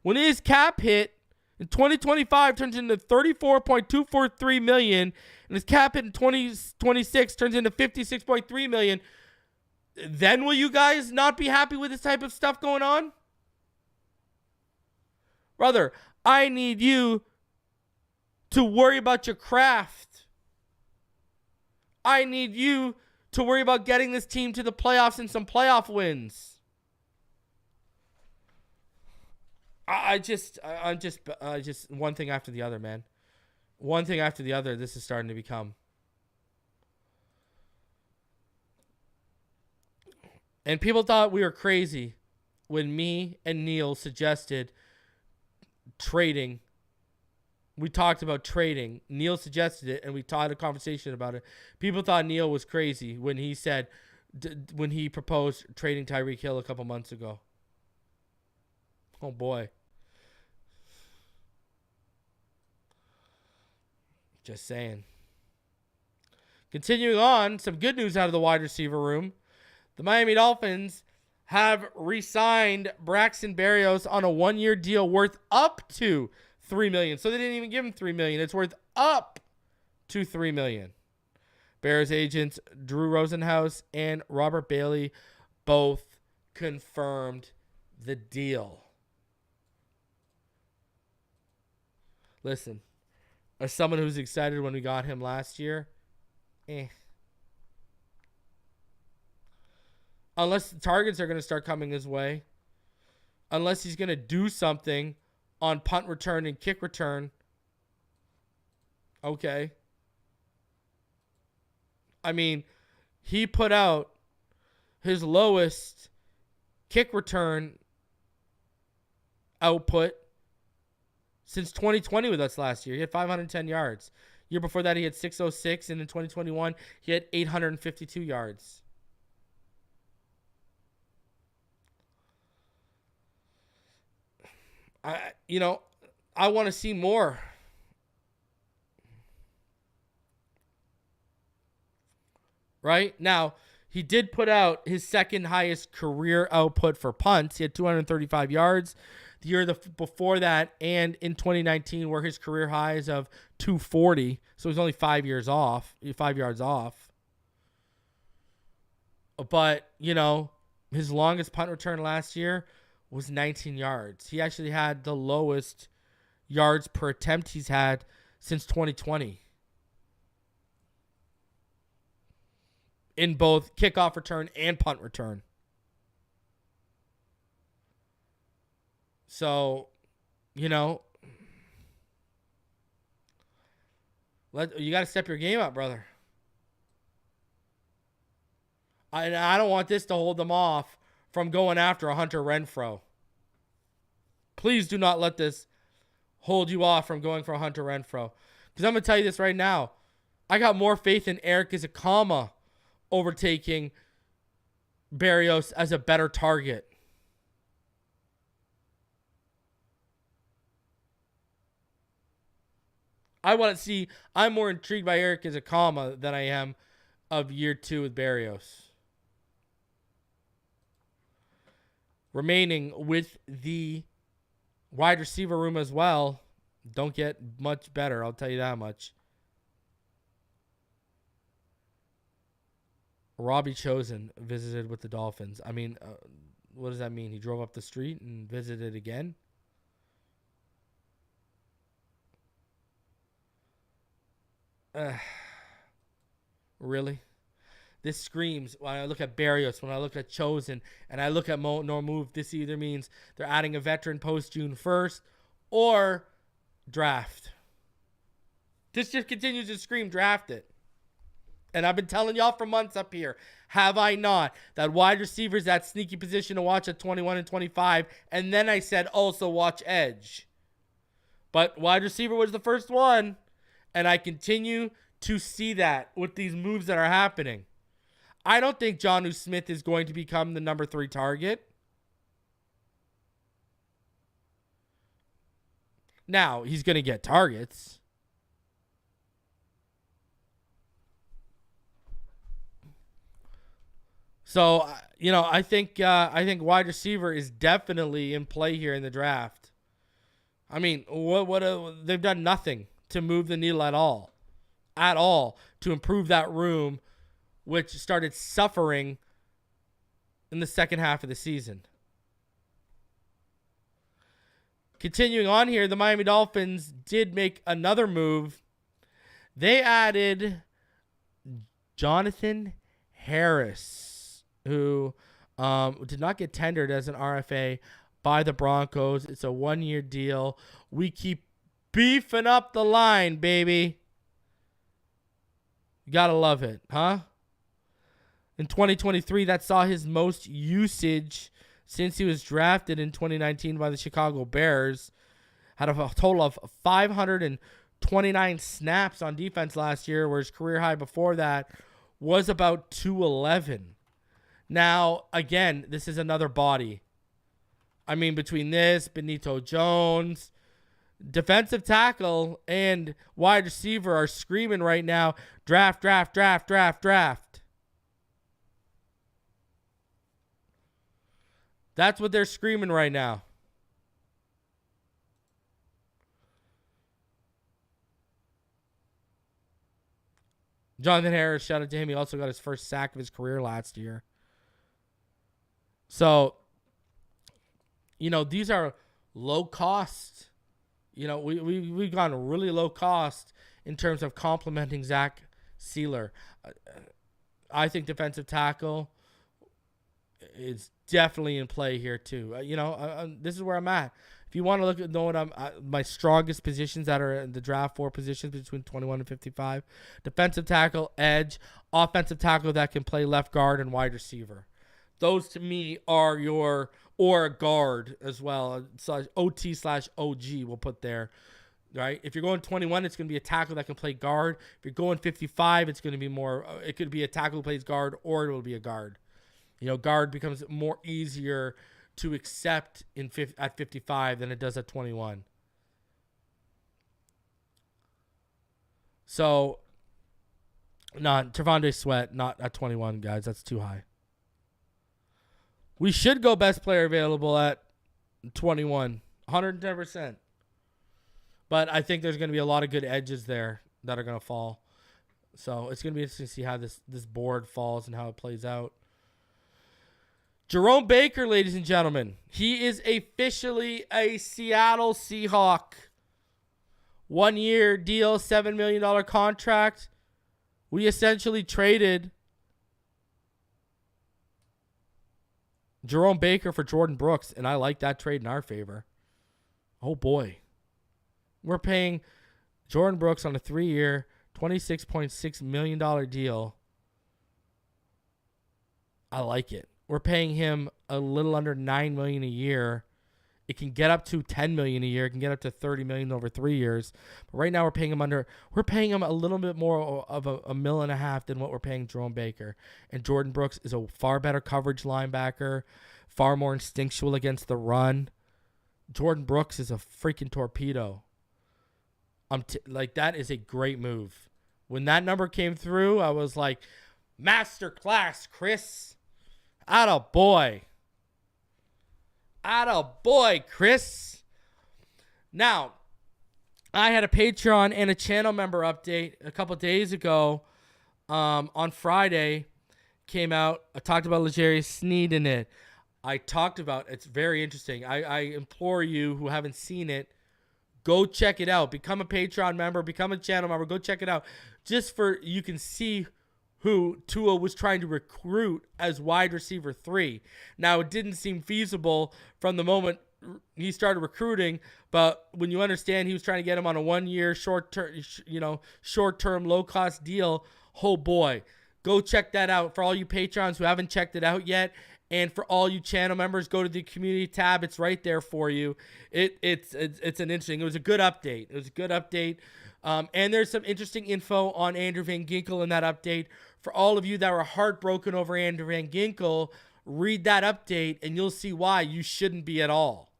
When his cap hit in 2025 turns into $34.243 million, and his cap hit in 2026 turns into $56.3 million, then will you guys not be happy with this type of stuff going on? Brother, I need you to worry about your craft. I need you to worry about getting this team to the playoffs and some playoff wins. I'm just one thing after the other, man. One thing after the other, this is starting to become. And people thought we were crazy when me and Neil suggested trading. We talked about trading. Neil suggested it, and we had a conversation about it. People thought Neil was crazy when he said, when he proposed trading Tyreek Hill a couple months ago. Oh, boy. Just saying. Continuing on, some good news out of the wide receiver room. The Miami Dolphins have re-signed Braxton Berrios on a 1-year deal worth up to $3 million. So they didn't even give him $3 million. It's worth up to $3 million. Bears agents Drew Rosenhaus and Robert Bailey both confirmed the deal. Listen, as someone who's excited when we got him last year, unless the targets are going to start coming his way, unless he's going to do something on punt return and kick return, okay. I mean, he put out his lowest kick return output since 2020 with us last year. He had 510 yards. Year before that, he had 606, and in 2021, he had 852 yards. I want to see more. Right? Now, he did put out his second highest career output for punts. He had 235 yards. The year before that, and in 2019, were his career highs of 240. So he's only 5 yards off. But, his longest punt return last year was 19 yards. He actually had the lowest yards per attempt he's had since 2020. In both kickoff return and punt return. So, you got to step your game up, brother. I don't want this to hold them off from going after a Hunter Renfrow. Please do not let this hold you off from going for a Hunter Renfrow. Because I'm going to tell you this right now. I got more faith in Eric Ezukanma overtaking Berrios as a better target. I'm more intrigued by Eric Ezukanma than I am of year 2 with Berrios. Remaining with the wide receiver room as well, don't get much better, I'll tell you that much. Robbie Chosen visited with the Dolphins. I mean, what does that mean? He drove up the street and visited again? Really? This screams, when I look at Berrios, when I look at Chosen, and I look at no move, this either means they're adding a veteran post June 1st or draft. This just continues to scream draft it. And I've been telling y'all for months up here, have I not, that wide receiver is that sneaky position to watch at 21 and 25. And then I said also watch edge. But wide receiver was the first one. And I continue to see that with these moves that are happening. I don't think Jonnu Smith is going to become the number 3 target. Now, he's going to get targets. So, I think wide receiver is definitely in play here in the draft. I mean, they've done nothing to move the needle at all, to improve that room, which started suffering in the second half of the season. Continuing on here, the Miami Dolphins did make another move. They added Jonathan Harris, who did not get tendered as an RFA by the Broncos. It's a 1-year deal. We keep beefing up the line, baby. You gotta love it, huh? In 2023, that saw his most usage since he was drafted in 2019 by the Chicago Bears. Had a total of 529 snaps on defense last year, where his career high before that was about 211. Now, again, this is another body. I mean, between this, Benito Jones, defensive tackle and wide receiver are screaming right now, draft, draft, draft, draft, draft. That's what they're screaming right now. Jonathan Harris, shout out to him. He also got his first sack of his career last year. So, these are low cost. We've gone really low cost in terms of complimenting Zach Sealer. I think defensive tackle is definitely in play here too. This is where I'm at. If you want to look at knowing my strongest positions that are in the draft, 4 positions between 21 and 55, defensive tackle, edge, offensive tackle that can play left guard, and wide receiver. Those to me are or a guard as well. So OT/OG we'll put there, right? If you're going 21, it's going to be a tackle that can play guard. If you're going 55, it's going to be more. It could be a tackle who plays guard, or it will be a guard. Guard becomes more easier to accept at 55 than it does at 21. So, Trevonde Sweat, not at 21, guys. That's too high. We should go best player available at 21, 110%. But I think there's going to be a lot of good edges there that are going to fall. So it's going to be interesting to see how this board falls and how it plays out. Jerome Baker, ladies and gentlemen. He is officially a Seattle Seahawk. 1-year deal, $7 million contract. We essentially traded Jerome Baker for Jordan Brooks, and I like that trade in our favor. Oh, boy. We're paying Jordan Brooks on a 3-year, $26.6 million deal. I like it. We're paying him a little under $9 million a year. It can get up to $10 million a year. It can get up to $30 million over 3 years. But right now we're paying him a little bit more of $1.5 million than what we're paying Jerome Baker. And Jordan Brooks is a far better coverage linebacker, far more instinctual against the run. Jordan Brooks is a freaking torpedo. That is a great move. When that number came through, I was like, masterclass, Chris. Atta boy, Chris. Now, I had a Patreon and a channel member update a couple days ago. On Friday, came out. I talked about L'Jarius Sneed in it. It's very interesting. I implore you who haven't seen it, go check it out. Become a Patreon member, become a channel member. Go check it out. Just for you can see who Tua was trying to recruit as wide receiver 3. Now, it didn't seem feasible from the moment he started recruiting, but when you understand he was trying to get him on a 1-year short-term low-cost deal, oh boy, go check that out. For all you Patrons who haven't checked it out yet, and for all you channel members, go to the community tab. It's right there for you. It's an interesting. It was a good update. And there's some interesting info on Andrew Van Ginkel in that update. For all of you that were heartbroken over Andrew Van Ginkel, read that update and you'll see why you shouldn't be at all.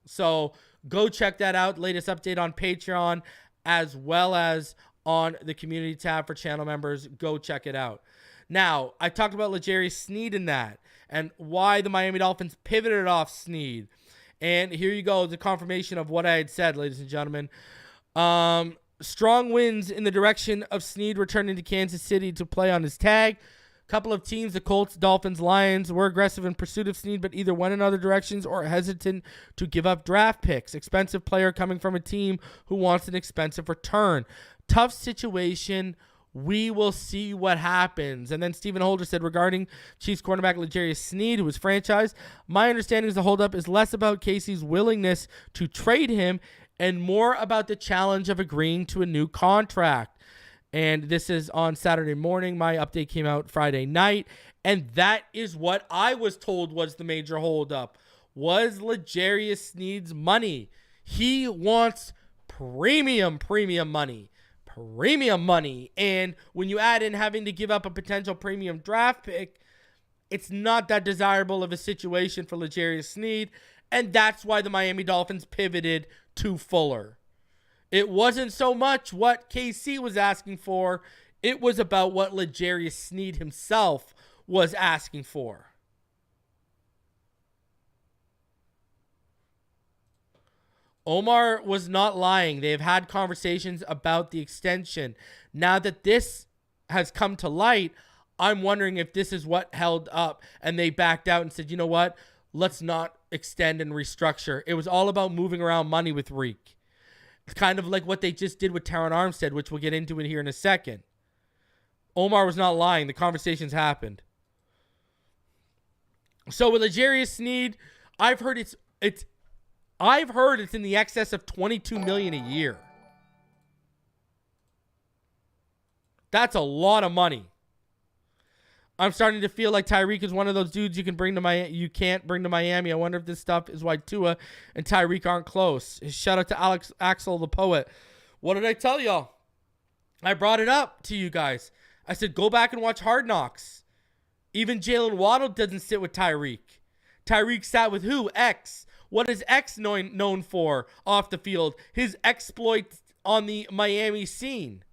So go check that out. Latest update on Patreon as well as on the community tab for channel members. Go check it out. Now, I talked about L'Jarius Sneed in that and why the Miami Dolphins pivoted off Sneed. And here you go, the confirmation of what I had said, ladies and gentlemen. Strong winds in the direction of Sneed returning to Kansas City to play on his tag. Couple of teams, the Colts, Dolphins, Lions, were aggressive in pursuit of Sneed, but either went in other directions or hesitant to give up draft picks. Expensive player coming from a team who wants an expensive return. Tough situation. We will see what happens. And then Stephen Holder said regarding Chiefs cornerback L'Jarius Sneed, who was franchised, my understanding is the holdup is less about Casey's willingness to trade him and more about the challenge of agreeing to a new contract. And this is on Saturday morning. My update came out Friday night. And that is what I was told was the major holdup, was L'Jarius Sneed's money. He wants premium money. And when you add in having to give up a potential premium draft pick, it's not that desirable of a situation for L'Jarius Sneed. And that's why the Miami Dolphins pivoted to Fuller. It wasn't so much what KC was asking for. It was about what L'Jarius Sneed himself was asking for. Omar was not lying. They've had conversations about the extension. Now that this has come to light, I'm wondering if this is what held up and they backed out and said, you know what? Let's not extend and restructure. It was all about moving around money with Reek. It's kind of like what they just did with Terron Armstead, which we'll get into in here in a second. Omar was not lying. The conversations happened. So with L'Jarius Sneed, I've heard it's in the excess of $22 million a year. That's a lot of money. I'm starting to feel like Tyreek is one of those dudes you can't bring to Miami. I wonder if this stuff is why Tua and Tyreek aren't close. Shout out to Axel the Poet. What did I tell y'all? I brought it up to you guys. I said, go back and watch Hard Knocks. Even Jalen Waddle doesn't sit with Tyreek. Tyreek sat with who? X. What is X known for off the field? His exploits on the Miami scene.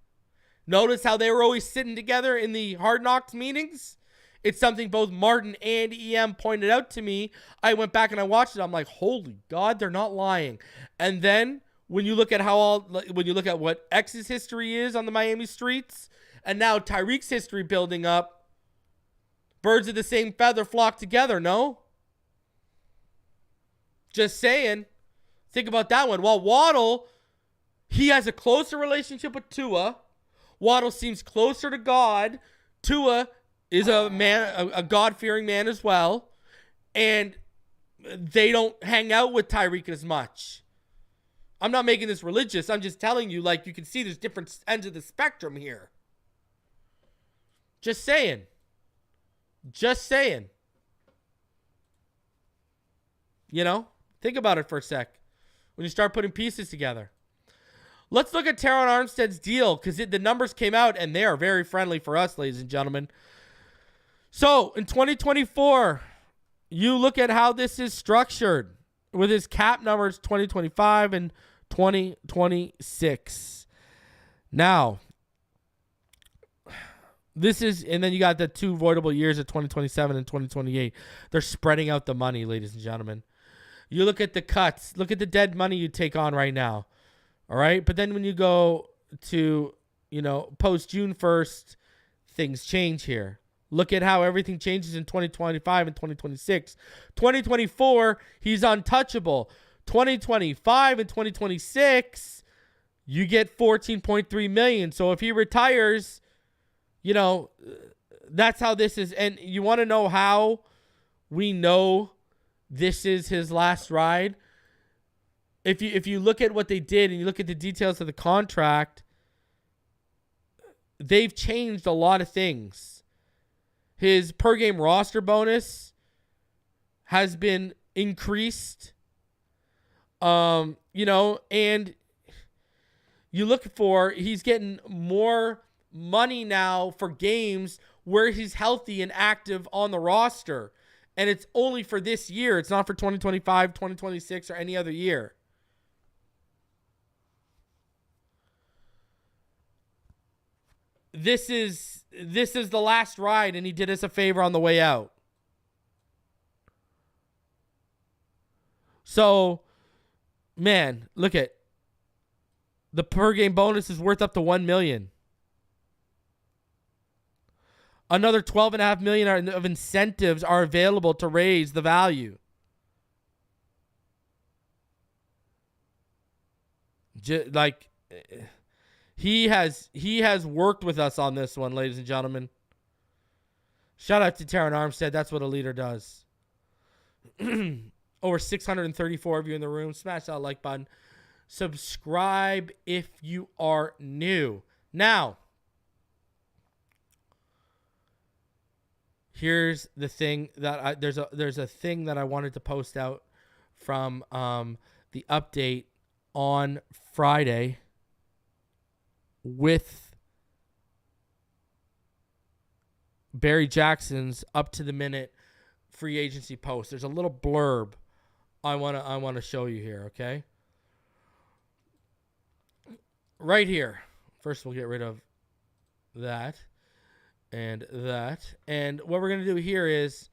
Notice how they were always sitting together in the Hard Knocks meetings? It's something both Martin and EM pointed out to me. I went back and I watched it. I'm like, holy God, they're not lying. And then when you look at what X's history is on the Miami streets, and now Tyreek's history building up, birds of the same feather flock together, no? Just saying. Think about that one. While Waddle, he has a closer relationship with Tua. Waddle seems closer to God. Tua is a God-fearing man as well. And they don't hang out with Tyreek as much. I'm not making this religious. I'm just telling you, like, you can see there's different ends of the spectrum here. Just saying. Just saying. You know? Think about it for a sec. When you start putting pieces together. Let's look at Terron Armstead's deal, because the numbers came out, and they are very friendly for us, ladies and gentlemen. So, in 2024, you look at how this is structured with his cap numbers 2025 and 2026. Now, this is, and then you got the two voidable years of 2027 and 2028. They're spreading out the money, ladies and gentlemen. You look at the cuts. Look at the dead money you take on right now. All right? But then when you go to, post June 1st, things change here. Look at how everything changes in 2025 and 2026. 2024, he's untouchable. 2025 and 2026, you get $14.3 million. So if he retires, that's how this is. And you want to know how we know this is his last ride? If you look at what they did and you look at the details of the contract, they've changed a lot of things. His per game roster bonus has been increased. And you look for, he's getting more money now for games where he's healthy and active on the roster. And it's only for this year. It's not for 2025, 2026, or any other year. This is the last ride, and he did us a favor on the way out. So, man, look at the per game bonus is worth up to $1 million. Another $12.5 million of incentives are available to raise the value. He has worked with us on this one, ladies and gentlemen. Shout out to Terron Armstead. That's what a leader does. Over 634 of you in the room. Smash that like button. Subscribe if you are new. Now, here's the thing that there's a thing that I wanted to post out from the update on Friday with Barry Jackson's up to the minute free agency post. There's a little blurb I want to show you here, okay? Right here. First we'll get rid of that and that. And what we're going to do here is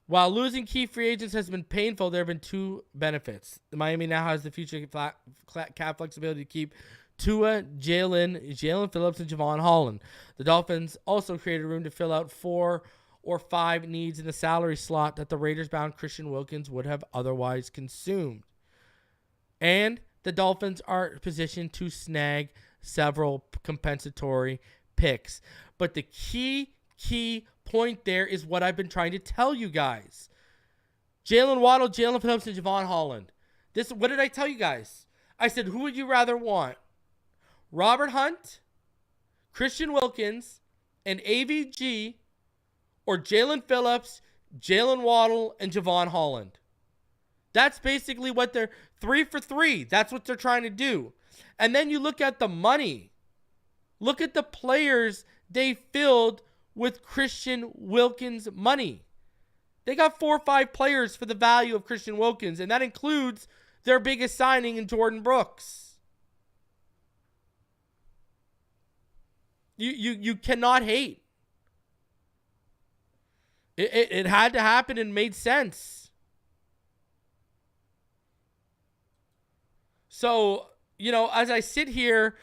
While losing key free agents has been painful, there have been two benefits. Miami now has the future cap flexibility to keep Tua, Jalen Phillips, and Javon Holland. The Dolphins also created room to fill out 4 or 5 needs in the salary slot that the Raiders-bound Christian Wilkins would have otherwise consumed. And the Dolphins are positioned to snag several compensatory picks. But the key point there is what I've been trying to tell you guys. Jalen Waddle, Jalen Phillips, and Javon Holland. What did I tell you guys? I said, who would you rather want? Robert Hunt, Christian Wilkins, and AVG, or Jalen Phillips, Jalen Waddle, and Javon Holland? That's basically what they're 3 for 3. That's what they're trying to do. And then you look at the money. Look at the players they filled with Christian Wilkins money. They got 4 or 5 players for the value of Christian Wilkins, and that includes their biggest signing in Jordan Brooks. You cannot hate. It had to happen and made sense. So, as I sit here,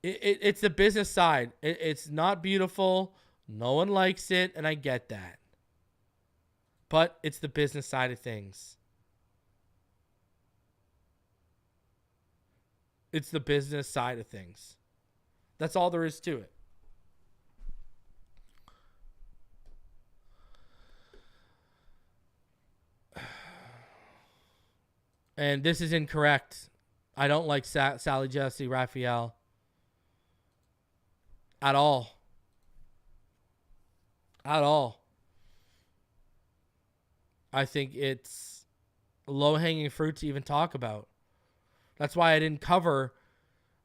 it's the business side. It's not beautiful. No one likes it, and I get that. But it's the business side of things. It's the business side of things. That's all there is to it. And this is incorrect. I don't like Sally Jesse Raphael at all. At all. I think it's low-hanging fruit to even talk about. That's why I didn't cover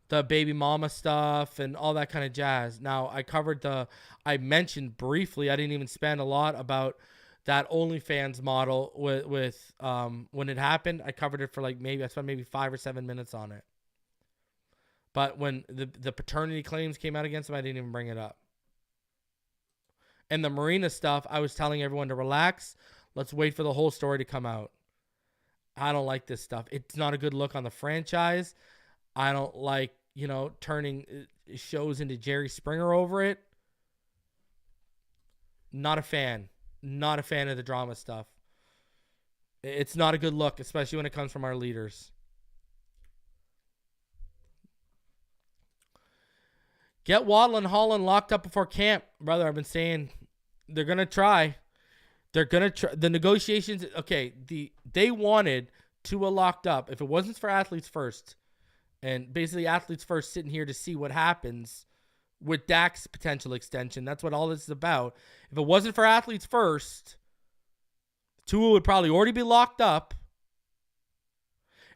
the baby mama stuff and all that kind of jazz. Now, I mentioned briefly, I didn't even spend a lot about that OnlyFans model with when it happened. I covered it for I spent maybe 5 or 7 minutes on it. But when the paternity claims came out against him, I didn't even bring it up. And the Marina stuff, I was telling everyone to relax. Let's wait for the whole story to come out. I don't like this stuff. It's not a good look on the franchise. I don't like, turning shows into Jerry Springer over it. Not a fan. Not a fan of the drama stuff. It's not a good look, especially when it comes from our leaders. Get Waddle and Holland locked up before camp. Brother, I've been saying they're going to try. They're going to try. The negotiations, okay, they wanted Tua locked up. If it wasn't for Athletes First, and basically Athletes First sitting here to see what happens with Dak's potential extension, that's what all this is about. If it wasn't for Athletes First, Tua would probably already be locked up.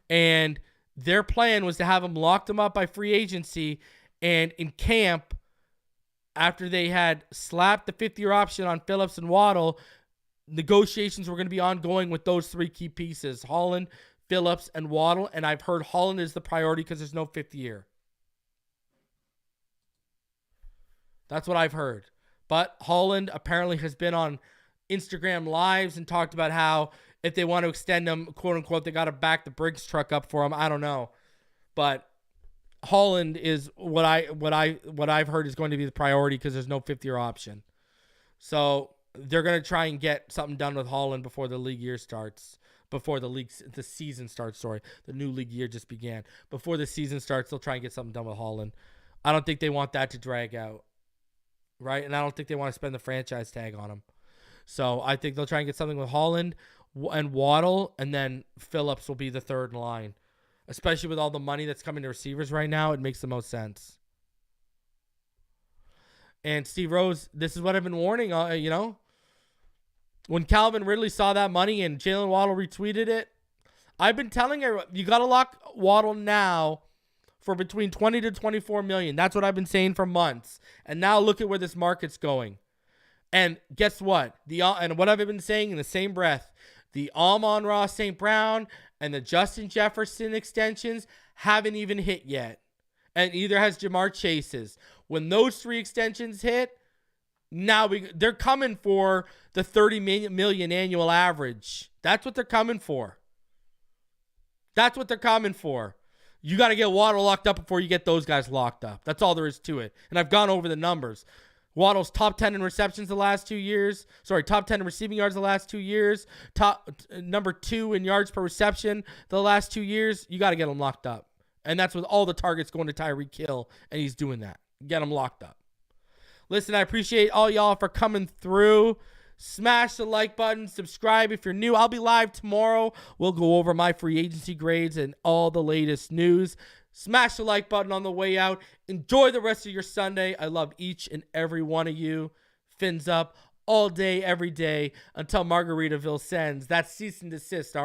And their plan was to have him locked him up by free agency, and in camp, after they had slapped the 5th-year option on Phillips and Waddle, negotiations were going to be ongoing with those 3 key pieces, Holland, Phillips, and Waddle. And I've heard Holland is the priority because there's no 5th year. That's what I've heard. But Holland apparently has been on Instagram Lives and talked about how if they want to extend him, quote unquote, they got to back the Briggs truck up for him. I don't know. But Holland is what I've heard is going to be the priority because there's no 5th-year option. So they're going to try and get something done with Holland before the league year starts. Before the season starts, sorry. The new league year just began. Before the season starts, they'll try and get something done with Holland. I don't think they want that to drag out. Right? And I don't think they want to spend the franchise tag on him. So I think they'll try and get something with Holland and Waddle, and then Phillips will be the third line. Especially with all the money that's coming to receivers right now, it makes the most sense. And Steve Rose, this is what I've been warning, When Calvin Ridley saw that money and Jalen Waddle retweeted it, I've been telling everyone, you got to lock Waddle now for between 20 to 24 million. That's what I've been saying for months. And now look at where this market's going. And guess what? And what I've been saying in the same breath, the Amon-Ra St. Brown and the Justin Jefferson extensions haven't even hit yet. And either has Jamar Chase's. When those 3 extensions hit, Now they're coming for the 30 million annual average. That's what they're coming for. That's what they're coming for. You got to get Waddle locked up before you get those guys locked up. That's all there is to it. And I've gone over the numbers. Waddle's top 10 in receptions the last 2 years. Top 10 in receiving yards the last 2 years. Number 2 in yards per reception the last 2 years. You got to get him locked up. And that's with all the targets going to Tyreek Hill, and he's doing that. Get him locked up. Listen, I appreciate all y'all for coming through. Smash the like button. Subscribe if you're new. I'll be live tomorrow. We'll go over my free agency grades and all the latest news. Smash the like button on the way out. Enjoy the rest of your Sunday. I love each and every one of you. Fins up all day, every day until Margaritaville sends. That's cease and desist.